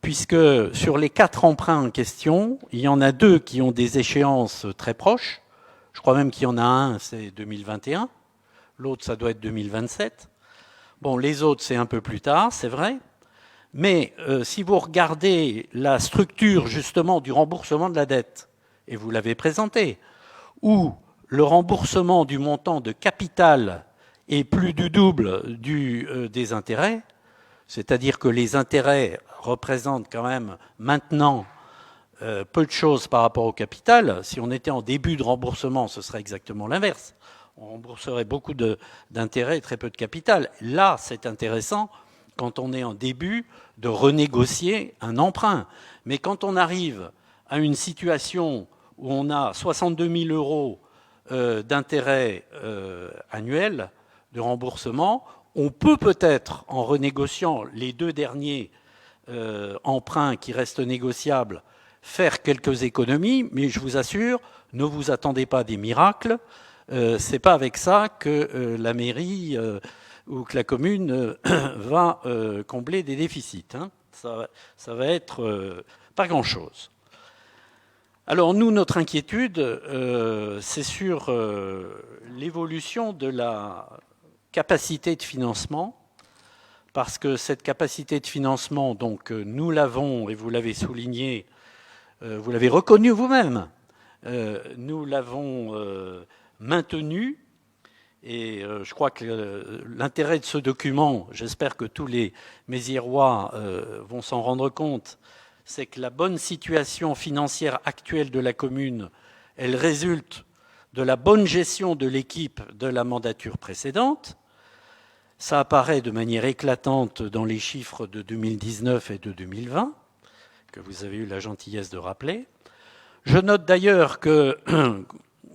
Puisque sur les 4 emprunts en question, il y en a 2 qui ont des échéances très proches. Je crois même qu'il y en a un, c'est 2021. L'autre, ça doit être 2027. Bon, les autres, c'est un peu plus tard, c'est vrai. Mais si vous regardez la structure, justement, du remboursement de la dette, et vous l'avez présenté, où le remboursement du montant de capital est plus du double des intérêts, c'est-à-dire que les intérêts représentent quand même maintenant peu de choses par rapport au capital. Si on était en début de remboursement, ce serait exactement l'inverse. On rembourserait beaucoup d'intérêts et très peu de capital. Là, c'est intéressant quand on est en début de renégocier un emprunt. Mais quand on arrive à une situation où on a 62 000 euros d'intérêts annuels de remboursement, on peut peut-être, en renégociant les 2 derniers emprunts qui restent négociables, faire quelques économies, mais je vous assure, ne vous attendez pas à des miracles. C'est pas avec ça que la mairie ou que la commune va combler des déficits. Hein. Ça va être pas grand-chose. Alors nous, notre inquiétude, c'est sur l'évolution de la capacité de financement, parce que cette capacité de financement, donc nous l'avons, et vous l'avez souligné, vous l'avez reconnu vous-même, nous l'avons maintenue, et je crois que l'intérêt de ce document, j'espère que tous les Méziérois vont s'en rendre compte, c'est que la bonne situation financière actuelle de la commune, elle résulte de la bonne gestion de l'équipe de la mandature précédente. Ça apparaît de manière éclatante dans les chiffres de 2019 et de 2020, que vous avez eu la gentillesse de rappeler. Je note d'ailleurs qu'il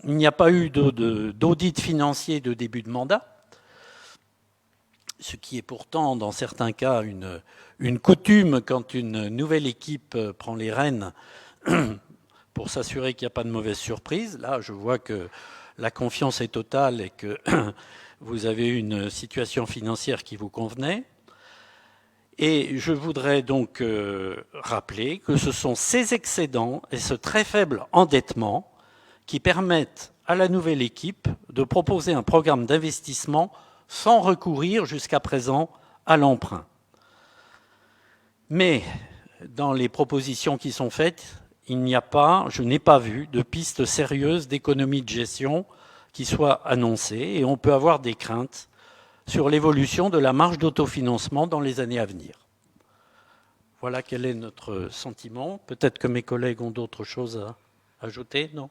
n'y a pas eu d'audit financier de début de mandat, ce qui est pourtant, dans certains cas, une coutume quand une nouvelle équipe prend les rênes pour s'assurer qu'il n'y a pas de mauvaise surprise. Là, je vois que la confiance est totale et que vous avez une situation financière qui vous convenait. Et je voudrais donc rappeler que ce sont ces excédents et ce très faible endettement qui permettent à la nouvelle équipe de proposer un programme d'investissement sans recourir jusqu'à présent à l'emprunt. Mais dans les propositions qui sont faites, je n'ai pas vu de piste sérieuse d'économie de gestion qui soit annoncée, et on peut avoir des craintes sur l'évolution de la marge d'autofinancement dans les années à venir. Voilà quel est notre sentiment. Peut-être que mes collègues ont d'autres choses à ajouter, non ?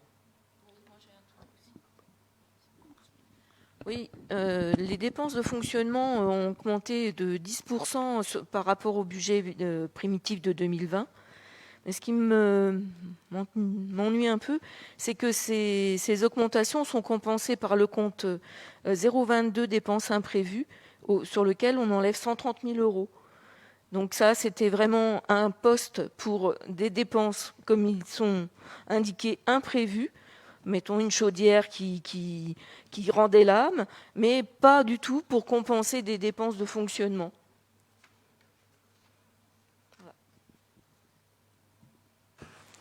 Oui, les dépenses de fonctionnement ont augmenté de 10% par rapport au budget primitif de 2020. Mais ce qui m'ennuie un peu, c'est que ces augmentations sont compensées par le compte 022 dépenses imprévues, sur lequel on enlève 130 000 euros. Donc ça, c'était vraiment un poste pour des dépenses, comme ils sont indiqués, imprévues. Mettons une chaudière qui rendait l'âme, mais pas du tout pour compenser des dépenses de fonctionnement.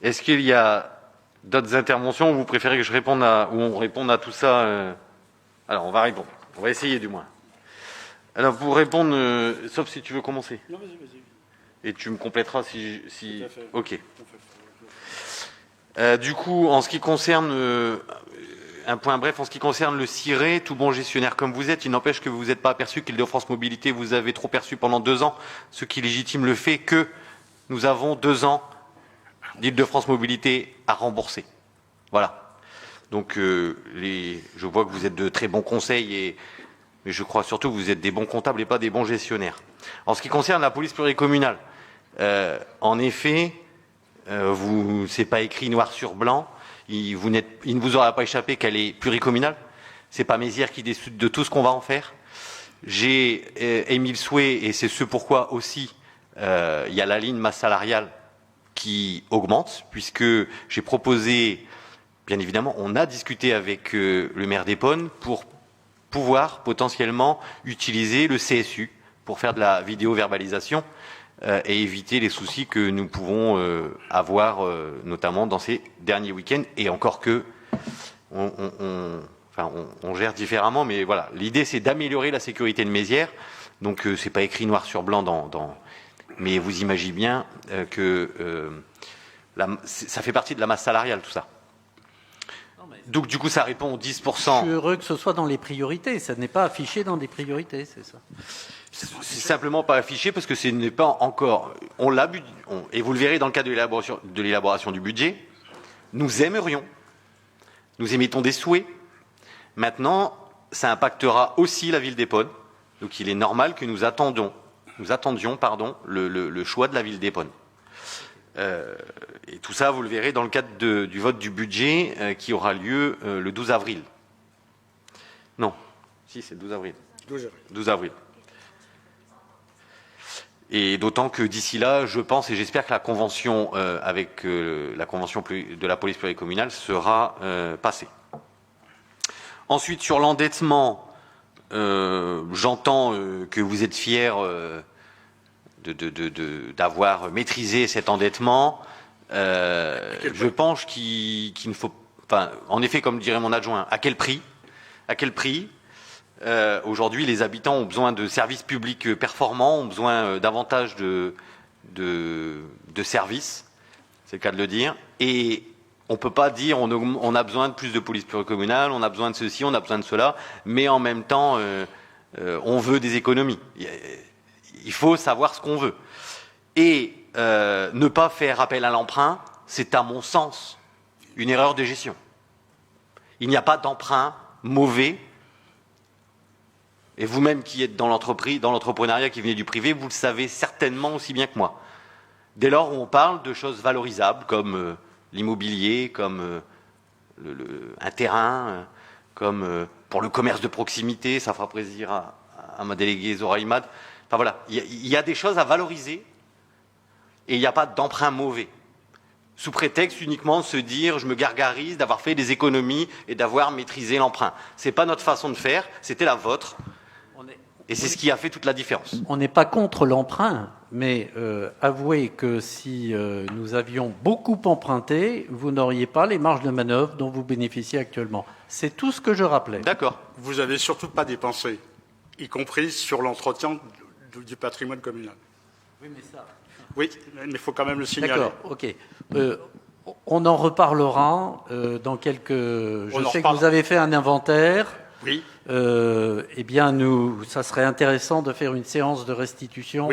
Est-ce qu'il y a d'autres interventions ou vous préférez que je réponde on réponde à tout ça Alors, on va répondre. On va essayer, du moins. Alors, pour répondre, sauf si tu veux commencer. Non, vas-y. Et tu me compléteras si... Tout à fait. Ok. Du coup, en ce qui concerne... un point bref, en ce qui concerne le CIRE, tout bon gestionnaire comme vous êtes, il n'empêche que vous n'êtes pas aperçu qu'Île-de-France Mobilité vous avez trop perçu pendant 2 ans, ce qui légitime le fait que nous avons 2 ans d'Île-de-France Mobilité à rembourser. Voilà. Donc, je vois que vous êtes de très bons conseils, mais je crois surtout que vous êtes des bons comptables et pas des bons gestionnaires. En ce qui concerne la police pluricommunale, en effet, c'est pas écrit noir sur blanc, il ne vous aura pas échappé qu'elle est pluricommunale. C'est pas Mézières qui décide de tout ce qu'on va en faire. J'ai émis le souhait, et c'est ce pourquoi aussi il y a la ligne masse salariale qui augmente, puisque j'ai proposé, bien évidemment, on a discuté avec le maire d'Épône pour pouvoir potentiellement utiliser le CSU pour faire de la vidéo-verbalisation et éviter les soucis que nous pouvons avoir, notamment dans ces derniers week-ends, et encore que on gère différemment, mais voilà, l'idée c'est d'améliorer la sécurité de Mézières, donc c'est pas écrit noir sur blanc mais vous imaginez bien que ça fait partie de la masse salariale, tout ça. Donc du coup ça répond aux 10%. Je suis heureux que ce soit dans les priorités, ça n'est pas affiché dans des priorités, c'est ça. C'est simplement pas affiché parce que ce n'est pas encore. On l'a, et vous le verrez dans le cadre de l'élaboration du budget. Nous émettons des souhaits. Maintenant, ça impactera aussi la ville d'Épône. Donc, il est normal que nous attendions, le choix de la ville d'Épône. Et tout ça, vous le verrez dans le cadre du vote du budget qui aura lieu le 12 avril. Non, si c'est le 12 avril. 12 avril. Et d'autant que d'ici là, je pense et j'espère que la convention avec la convention de la police pluricommunale sera passée. Ensuite, sur l'endettement, j'entends que vous êtes fiers d'avoir maîtrisé cet endettement. Je pense qu'il ne faut, en effet, comme dirait mon adjoint, à quel prix ? Aujourd'hui, les habitants ont besoin de services publics performants, ont besoin davantage de services, c'est le cas de le dire. Et on ne peut pas dire on a besoin de plus de police pluricommunale, on a besoin de ceci, on a besoin de cela, mais en même temps, on veut des économies. Il faut savoir ce qu'on veut. Et ne pas faire appel à l'emprunt, c'est à mon sens une erreur de gestion. Il n'y a pas d'emprunt mauvais. Et vous-même qui êtes dans l'entrepreneuriat, qui venez du privé, vous le savez certainement aussi bien que moi. Dès lors où on parle de choses valorisables comme l'immobilier, comme un terrain, comme pour le commerce de proximité, ça fera plaisir à ma déléguée Zora Imad. Enfin voilà, il y a des choses à valoriser et il n'y a pas d'emprunt mauvais. Sous prétexte uniquement de se dire je me gargarise d'avoir fait des économies et d'avoir maîtrisé l'emprunt. C'est pas notre façon de faire, c'était la vôtre. Et c'est ce qui a fait toute la différence. On n'est pas contre l'emprunt, mais avouez que si nous avions beaucoup emprunté, vous n'auriez pas les marges de manœuvre dont vous bénéficiez actuellement. C'est tout ce que je rappelais. D'accord. Vous n'avez surtout pas dépensé, y compris sur l'entretien du patrimoine communal. Oui, mais ça... Oui, mais il faut quand même le signaler. D'accord, ok. On en reparlera dans quelques... Je sais que vous avez fait un inventaire. Oui. Eh bien, ça serait intéressant de faire une séance de restitution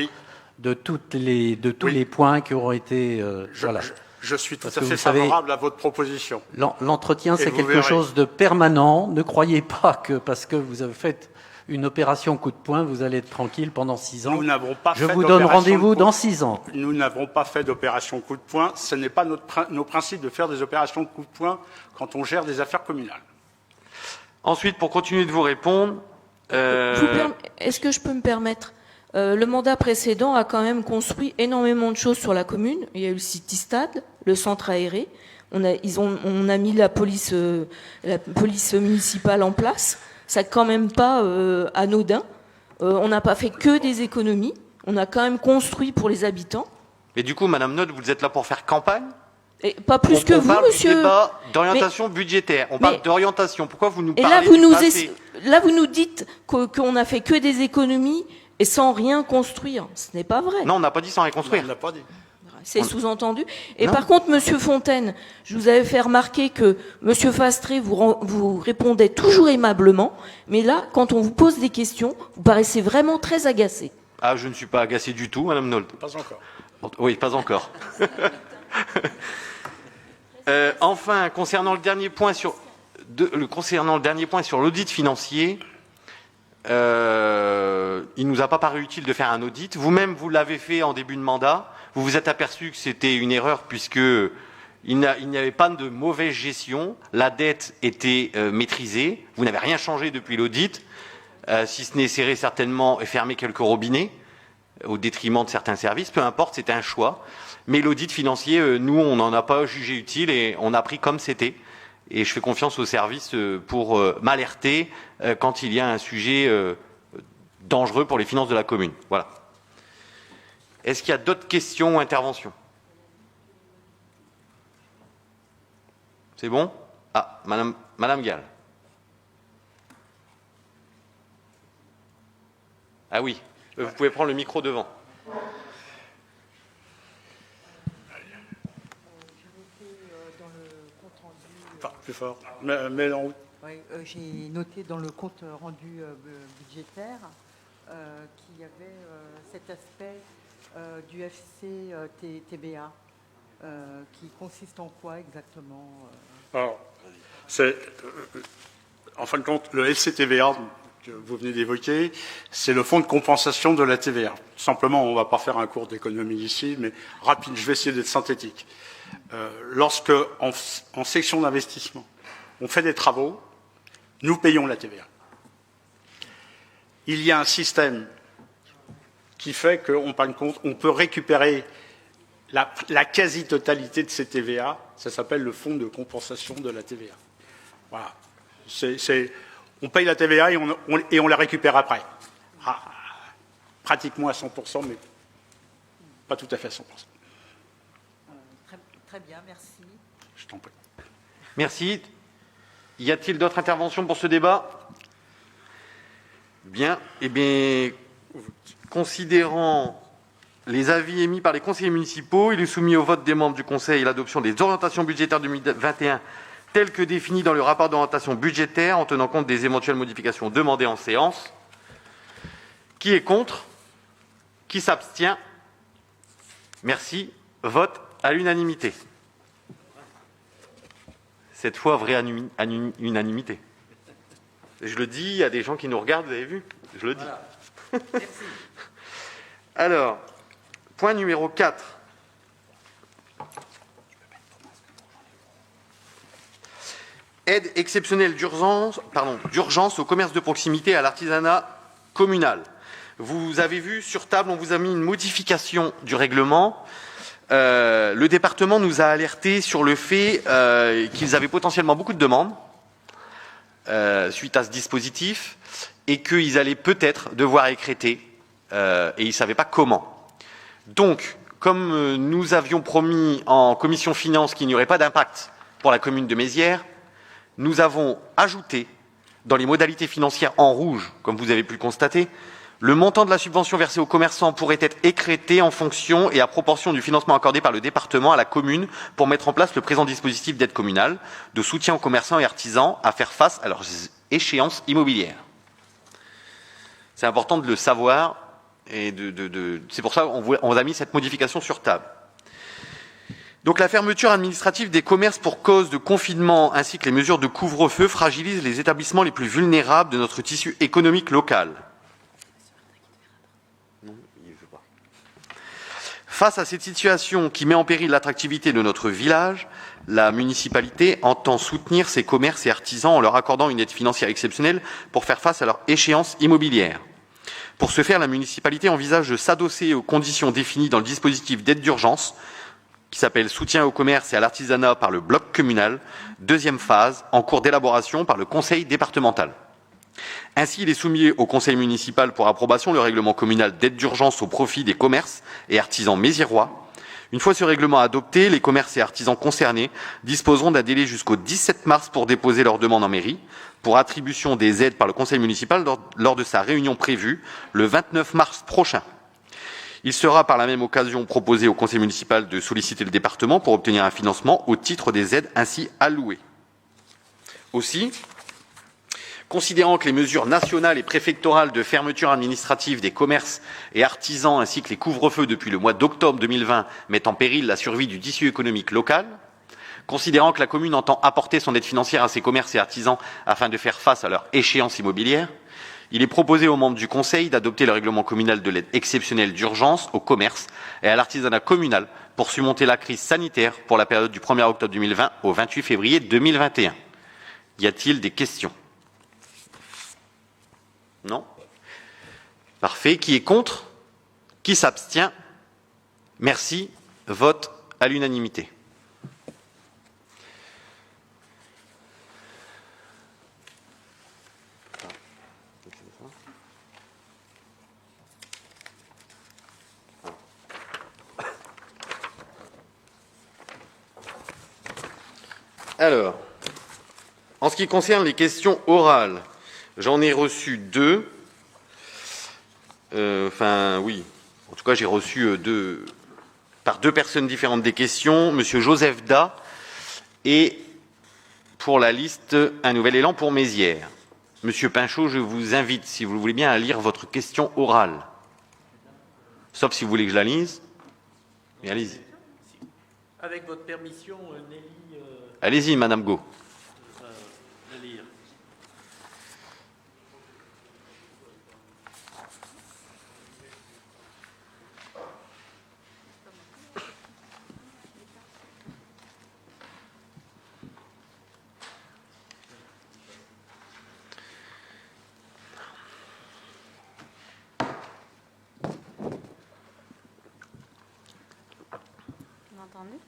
de tous les points qui auront été... voilà. Je suis tout à fait favorable à votre proposition. L'entretien, c'est quelque chose de permanent. Ne croyez pas que parce que vous avez fait une opération coup de poing, vous allez être tranquille pendant 6 ans. Nous n'avons pas Je vous donne rendez-vous dans 6 ans. Nous n'avons pas fait d'opération coup de poing. Ce n'est pas nos principes de faire des opérations coup de poing quand on gère des affaires communales. Ensuite, pour continuer de vous répondre... Est-ce que je peux me permettre le mandat précédent a quand même construit énormément de choses sur la commune. Il y a eu le City Stade, le centre aéré. On a mis la police municipale en place. C'est quand même pas anodin. On n'a pas fait que des économies. On a quand même construit pour les habitants. Et du coup, Madame Note, vous êtes là pour faire campagne ? Et pas plus que vous, monsieur. On parle d'orientation budgétaire. On parle d'orientation. Pourquoi vous nous parlez là, vous nous dites qu'on a fait que des économies et sans rien construire. Ce n'est pas vrai. Non, on n'a pas dit sans rien construire. Non, on l'a pas dit. C'est sous-entendu. Et par contre, monsieur Fontaine, je vous avais fait remarquer que monsieur Fastré vous répondait toujours aimablement, mais là, quand on vous pose des questions, vous paraissez vraiment très agacé. Ah, je ne suis pas agacé du tout, Madame Nolte. Pas encore. Oui, pas encore. Enfin, concernant le dernier point sur l'audit financier, il ne nous a pas paru utile de faire un audit. Vous-même, vous l'avez fait en début de mandat. Vous vous êtes aperçu que c'était une erreur puisque il n'y avait pas de mauvaise gestion. La dette était maîtrisée. Vous n'avez rien changé depuis l'audit, si ce n'est serrer certainement et fermer quelques robinets au détriment de certains services. Peu importe, c'était un choix. Mais l'audit financier, nous, on n'en a pas jugé utile et on a pris comme c'était. et je fais confiance aux services pour m'alerter quand il y a un sujet dangereux pour les finances de la commune. Voilà. Est-ce qu'il y a d'autres questions ou interventions? C'est bon? Ah, Madame Gall. Ah oui, vous pouvez prendre le micro devant. Enfin, plus fort. Mais non. Oui, j'ai noté dans le compte rendu budgétaire qu'il y avait cet aspect du FC TBA qui consiste en quoi exactement Alors, en fin de compte, le FCTVA que vous venez d'évoquer, c'est le fonds de compensation de la TVA. Simplement, on ne va pas faire un cours d'économie ici, mais rapide, je vais essayer d'être synthétique. Lorsque, en section d'investissement, on fait des travaux, nous payons la TVA. Il y a un système qui fait qu'on peut récupérer la quasi-totalité de ces TVA. Ça s'appelle le fonds de compensation de la TVA. Voilà. On paye la TVA et on la récupère après. Pratiquement à 100%, mais pas tout à fait à 100%. Très bien, merci. Je t'en prie. Merci. Y a-t-il d'autres interventions pour ce débat? Bien. Eh bien, considérant les avis émis par les conseillers municipaux, il est soumis au vote des membres du Conseil l'adoption des orientations budgétaires 2021 telles que définies dans le rapport d'orientation budgétaire en tenant compte des éventuelles modifications demandées en séance. Qui est contre? Qui s'abstient? Merci. Vote à l'unanimité. Cette fois, vraie unanimité. Je le dis, il y a des gens qui nous regardent, vous avez vu? Je le dis. Voilà. Merci. Alors, point numéro 4. Aide exceptionnelle d'urgence au commerce de proximité et à l'artisanat communal. Vous avez vu, sur table, on vous a mis une modification du règlement. Le département nous a alertés sur le fait qu'ils avaient potentiellement beaucoup de demandes suite à ce dispositif et qu'ils allaient peut-être devoir écrêter et ils ne savaient pas comment. Donc, comme nous avions promis en commission finances qu'il n'y aurait pas d'impact pour la commune de Mézières, nous avons ajouté dans les modalités financières en rouge, comme vous avez pu le constater, le montant de la subvention versée aux commerçants pourrait être écrété en fonction et à proportion du financement accordé par le département à la commune pour mettre en place le présent dispositif d'aide communale de soutien aux commerçants et artisans à faire face à leurs échéances immobilières. C'est important de le savoir et c'est pour ça qu'on a mis cette modification sur table. Donc la fermeture administrative des commerces pour cause de confinement ainsi que les mesures de couvre-feu fragilisent les établissements les plus vulnérables de notre tissu économique local. Face à cette situation qui met en péril l'attractivité de notre village, la municipalité entend soutenir ces commerces et artisans en leur accordant une aide financière exceptionnelle pour faire face à leurs échéances immobilières. Pour ce faire, la municipalité envisage de s'adosser aux conditions définies dans le dispositif d'aide d'urgence qui s'appelle « Soutien au commerce et à l'artisanat par le bloc communal », deuxième phase, en cours d'élaboration par le conseil départemental. Ainsi, il est soumis au conseil municipal pour approbation le règlement communal d'aide d'urgence au profit des commerces et artisans méziérois. Une fois ce règlement adopté, les commerces et artisans concernés disposeront d'un délai jusqu'au 17 mars pour déposer leur demande en mairie pour attribution des aides par le conseil municipal lors de sa réunion prévue le 29 mars prochain. Il sera par la même occasion proposé au conseil municipal de solliciter le département pour obtenir un financement au titre des aides ainsi allouées. Aussi, considérant que les mesures nationales et préfectorales de fermeture administrative des commerces et artisans ainsi que les couvre-feux depuis le mois d'octobre 2020 mettent en péril la survie du tissu économique local, considérant que la commune entend apporter son aide financière à ces commerces et artisans afin de faire face à leur échéance immobilière, il est proposé aux membres du Conseil d'adopter le règlement communal de l'aide exceptionnelle d'urgence au commerce et à l'artisanat communal pour surmonter la crise sanitaire pour la période du 1er octobre 2020 au 28 février 2021. Y a-t-il des questions? Non? Parfait. Qui est contre? Qui s'abstient? Merci. Vote à l'unanimité. Alors, en ce qui concerne les questions orales, j'en ai reçu 2. Oui. En tout cas, j'ai reçu par 2 personnes différentes des questions. Monsieur Joseph Da et pour la liste Un Nouvel Élan pour Mézières. Monsieur Pinchot, je vous invite, si vous le voulez bien, à lire votre question orale. Sauf si vous voulez que je la lise. Mais allez-y. Avec votre permission, Nelly... Allez-y, Madame Go. La lire. Vous m'entendez ?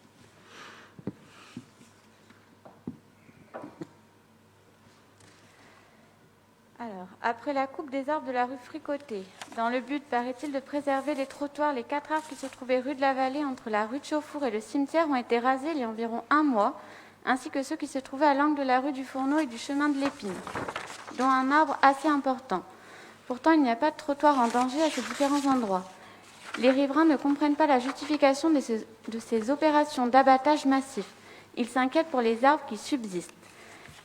Alors, après la coupe des arbres de la rue Fricoté, dans le but, paraît-il, de préserver les trottoirs, les 4 arbres qui se trouvaient rue de la Vallée entre la rue de Chauffour et le cimetière ont été rasés il y a environ 1 mois, ainsi que ceux qui se trouvaient à l'angle de la rue du Fourneau et du chemin de l'Épine, dont un arbre assez important. Pourtant, il n'y a pas de trottoir en danger à ces différents endroits. Les riverains ne comprennent pas la justification de ces opérations d'abattage massif. Ils s'inquiètent pour les arbres qui subsistent.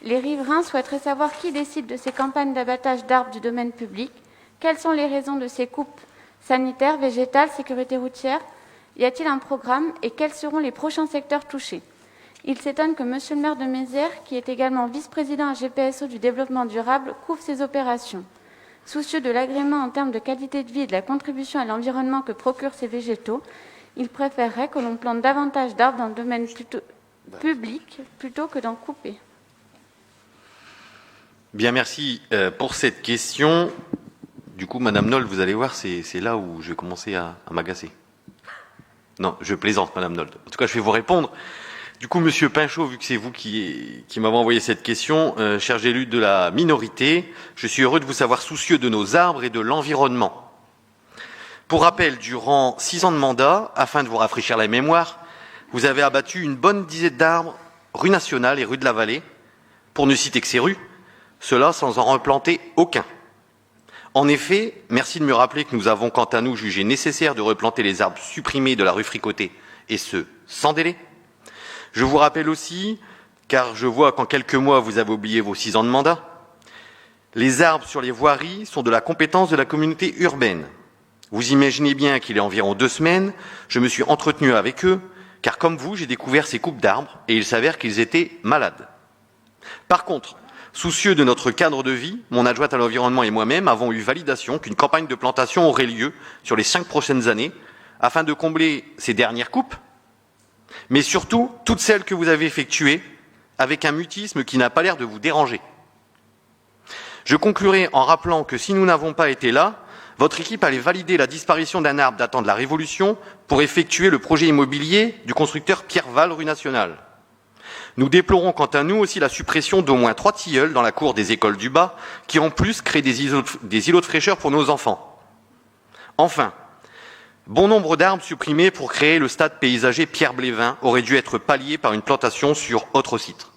Les riverains souhaiteraient savoir qui décide de ces campagnes d'abattage d'arbres du domaine public, quelles sont les raisons de ces coupes sanitaires, végétales, sécurité routière, y a-t-il un programme et quels seront les prochains secteurs touchés. Ils s'étonnent que monsieur le maire de Mézières, qui est également vice-président à GPSO du développement durable, couvre ces opérations. Soucieux de l'agrément en termes de qualité de vie et de la contribution à l'environnement que procurent ces végétaux, ils préféreraient que l'on plante davantage d'arbres dans le domaine public plutôt que d'en couper. Bien, merci pour cette question. Du coup, Madame Nold, vous allez voir, c'est là où je vais commencer à m'agacer. Non, je plaisante, Madame Nold. En tout cas, je vais vous répondre. Du coup, Monsieur Pinchot, vu que c'est vous qui m'avez envoyé cette question, cher élu de la minorité, je suis heureux de vous savoir soucieux de nos arbres et de l'environnement. Pour rappel, durant 6 ans de mandat, afin de vous rafraîchir la mémoire, vous avez abattu une bonne dizaine d'arbres rue Nationale et rue de la Vallée, pour ne citer que ces rues, cela sans en replanter aucun. En effet, merci de me rappeler que nous avons quant à nous jugé nécessaire de replanter les arbres supprimés de la rue Fricoté, et ce, sans délai. Je vous rappelle aussi, car je vois qu'en quelques mois vous avez oublié vos 6 ans de mandat, les arbres sur les voiries sont de la compétence de la communauté urbaine. Vous imaginez bien qu'il y a environ 2 semaines, je me suis entretenu avec eux, car comme vous, j'ai découvert ces coupes d'arbres, et il s'avère qu'ils étaient malades. Par contre, soucieux de notre cadre de vie, mon adjointe à l'environnement et moi-même avons eu validation qu'une campagne de plantation aurait lieu sur les 5 prochaines années, afin de combler ces dernières coupes, mais surtout toutes celles que vous avez effectuées avec un mutisme qui n'a pas l'air de vous déranger. Je conclurai en rappelant que si nous n'avons pas été là, votre équipe allait valider la disparition d'un arbre datant de la Révolution pour effectuer le projet immobilier du constructeur Pierre Val rue Nationale. Nous déplorons quant à nous aussi la suppression d'au moins 3 tilleuls dans la cour des écoles du bas, qui en plus créent des îlots de fraîcheur pour nos enfants. Enfin, bon nombre d'arbres supprimés pour créer le stade paysager Pierre Blévin auraient dû être palliés par une plantation sur autre site.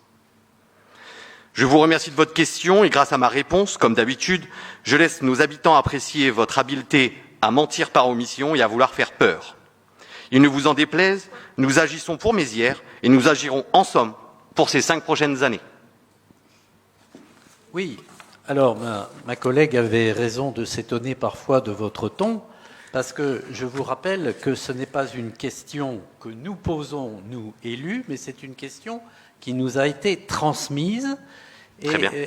Je vous remercie de votre question et grâce à ma réponse, comme d'habitude, je laisse nos habitants apprécier votre habileté à mentir par omission et à vouloir faire peur. Il ne vous en déplaise, nous agissons pour Mézières et nous agirons en somme pour ces 5 prochaines années. Oui, alors ma collègue avait raison de s'étonner parfois de votre ton, parce que je vous rappelle que ce n'est pas une question que nous posons, nous élus, mais c'est une question qui nous a été transmise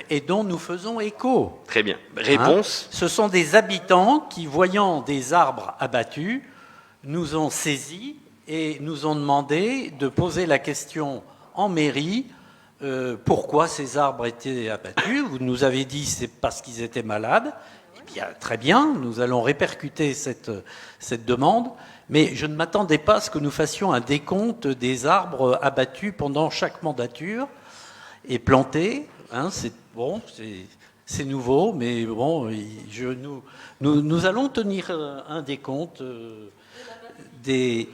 et dont nous faisons écho. Très bien. Réponse. Ce sont des habitants qui, voyant des arbres abattus, nous ont saisis et nous ont demandé de poser la question en mairie, pourquoi ces arbres étaient abattus. Vous nous avez dit c'est parce qu'ils étaient malades. Eh bien, très bien, nous allons répercuter cette demande, mais je ne m'attendais pas à ce que nous fassions un décompte des arbres abattus pendant chaque mandature et plantés. C'est nouveau, mais bon, nous allons tenir un décompte des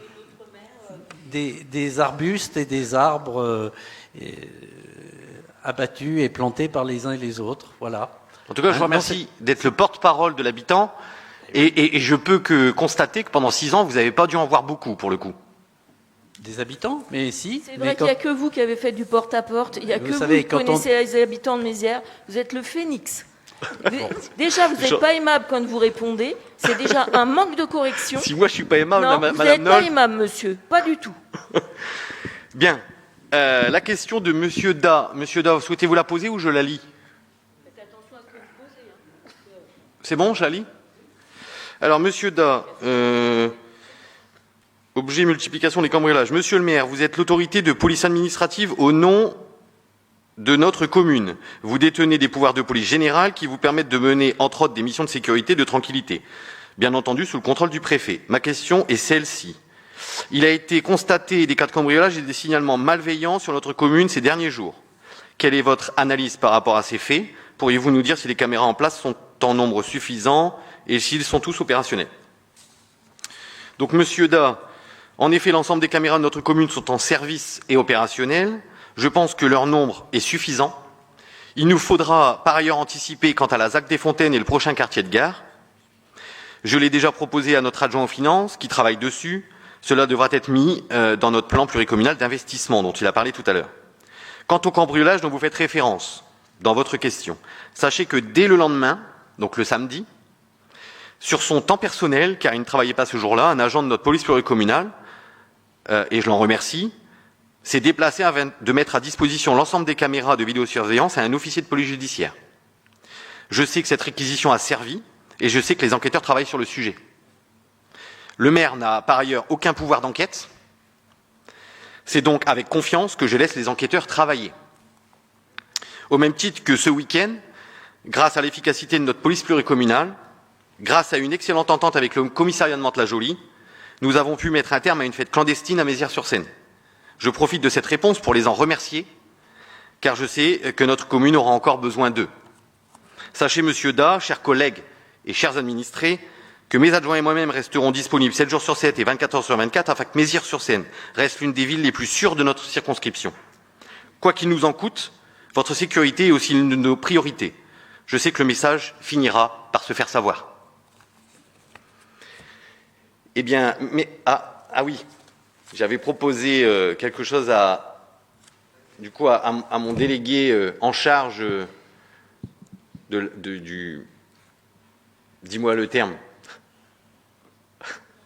arbustes et des arbres abattus et plantés par les uns et les autres. Voilà. En tout cas, je vous remercie d'être le porte-parole de l'habitant. Et je peux que constater que pendant 6 ans, vous n'avez pas dû en voir beaucoup, pour le coup. Des habitants, mais si. C'est vrai qu'il n'y a que vous qui avez fait du porte-à-porte. Il n'y a que vous qui connaissez les habitants de Mézières. Vous êtes le phénix. Déjà, vous n'êtes pas aimable quand vous répondez. C'est déjà un manque de correction. Si moi, je ne suis pas aimable, non, Madame vous n'êtes pas Nol. aimable, monsieur. Pas du tout. Bien. La question de Monsieur Da. Monsieur Da, souhaitez-vous la poser ou je la lis? Faites attention à ce que vous posez. C'est bon, je la lis? Alors, Monsieur Da, objet multiplication des cambriolages. Monsieur le maire, vous êtes l'autorité de police administrative au nom de notre commune. Vous détenez des pouvoirs de police générale qui vous permettent de mener, entre autres, des missions de sécurité et de tranquillité. Bien entendu, sous le contrôle du préfet. Ma question est celle-ci. Il a été constaté des cas de cambriolage et des signalements malveillants sur notre commune ces derniers jours. Quelle est votre analyse par rapport à ces faits? Pourriez-vous nous dire si les caméras en place sont en nombre suffisant et s'ils sont tous opérationnels? Donc, Monsieur Da, en effet, l'ensemble des caméras de notre commune sont en service et opérationnelles. Je pense que leur nombre est suffisant. Il nous faudra par ailleurs anticiper quant à la ZAC des Fontaines et le prochain quartier de gare. Je l'ai déjà proposé à notre adjoint aux finances qui travaille dessus. Cela devra être mis dans notre plan pluricommunal d'investissement dont il a parlé tout à l'heure. Quant au cambriolage dont vous faites référence dans votre question, sachez que dès le lendemain, donc le samedi, sur son temps personnel, car il ne travaillait pas ce jour-là, un agent de notre police pluricommunale, et je l'en remercie, s'est déplacé afin de mettre à disposition l'ensemble des caméras de vidéosurveillance à un officier de police judiciaire. Je sais que cette réquisition a servi, et je sais que les enquêteurs travaillent sur le sujet. Le maire n'a par ailleurs aucun pouvoir d'enquête. C'est donc avec confiance que je laisse les enquêteurs travailler. Au même titre que ce week-end, grâce à l'efficacité de notre police pluricommunale, grâce à une excellente entente avec le commissariat de Mantes-la-Jolie, nous avons pu mettre un terme à une fête clandestine à Mézières-sur-Seine. Je profite de cette réponse pour les en remercier, car je sais que notre commune aura encore besoin d'eux. Sachez, Monsieur Da, chers collègues et chers administrés, que mes adjoints et moi-même resterons disponibles 7 jours sur 7 et 24 heures sur 24 afin que Mézières-sur-Seine reste l'une des villes les plus sûres de notre circonscription. Quoi qu'il nous en coûte, votre sécurité est aussi l'une de nos priorités. Je sais que le message finira par se faire savoir. Eh bien, mais oui, j'avais proposé quelque chose à mon délégué en charge du. Dis-moi le terme.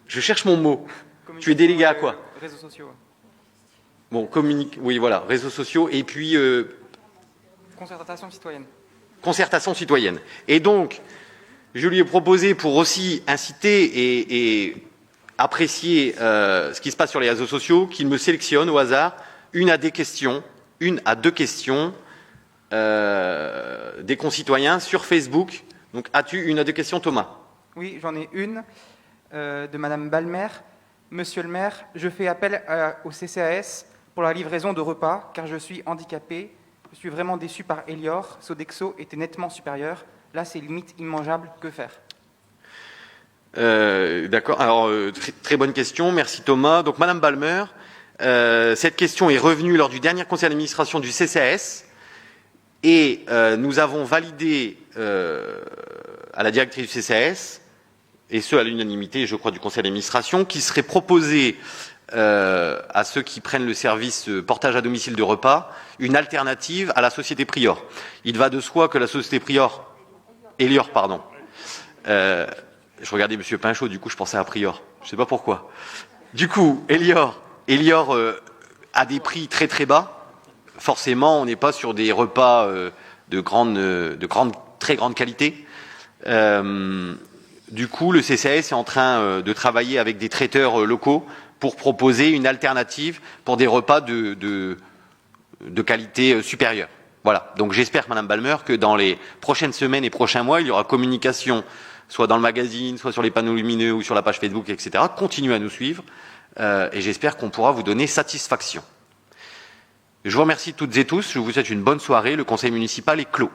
Je cherche mon mot. Tu es délégué à quoi? Réseaux sociaux. Bon, oui, voilà, réseaux sociaux et puis. Concertation citoyenne. Concertation citoyenne. Et donc, je lui ai proposé pour aussi inciter et apprécier ce qui se passe sur les réseaux sociaux, qu'il me sélectionne au hasard une à deux questions des concitoyens sur Facebook. Donc, as-tu une à deux questions, Thomas? Oui, j'en ai une de Madame Balmer. Monsieur le maire, je fais appel au CCAS pour la livraison de repas, car je suis handicapé. Je suis vraiment déçu par Elior. Sodexo était nettement supérieur. Là, c'est limite immangeable. Que faire? D'accord. Alors, très bonne question. Merci, Thomas. Donc, Madame Balmer, cette question est revenue lors du dernier conseil d'administration du CCAS et nous avons validé à la directrice du CCAS, et ce à l'unanimité, je crois, du conseil d'administration, qui serait proposé à ceux qui prennent le service portage à domicile de repas, une alternative à la société Prior. Il va de soi que la société Elior, pardon. Je regardais M. Pinchot, du coup je pensais à Prior. Je ne sais pas pourquoi. Du coup, Elior a des prix très très bas. Forcément, on n'est pas sur des repas de très grande qualité. Du coup, le CCAS est en train de travailler avec des traiteurs locaux pour proposer une alternative pour des repas de qualité supérieure. Voilà. Donc j'espère, Madame Balmer, que dans les prochaines semaines et prochains mois, il y aura communication, soit dans le magazine, soit sur les panneaux lumineux ou sur la page Facebook, etc. Continuez à nous suivre et j'espère qu'on pourra vous donner satisfaction. Je vous remercie toutes et tous. Je vous souhaite une bonne soirée. Le conseil municipal est clos.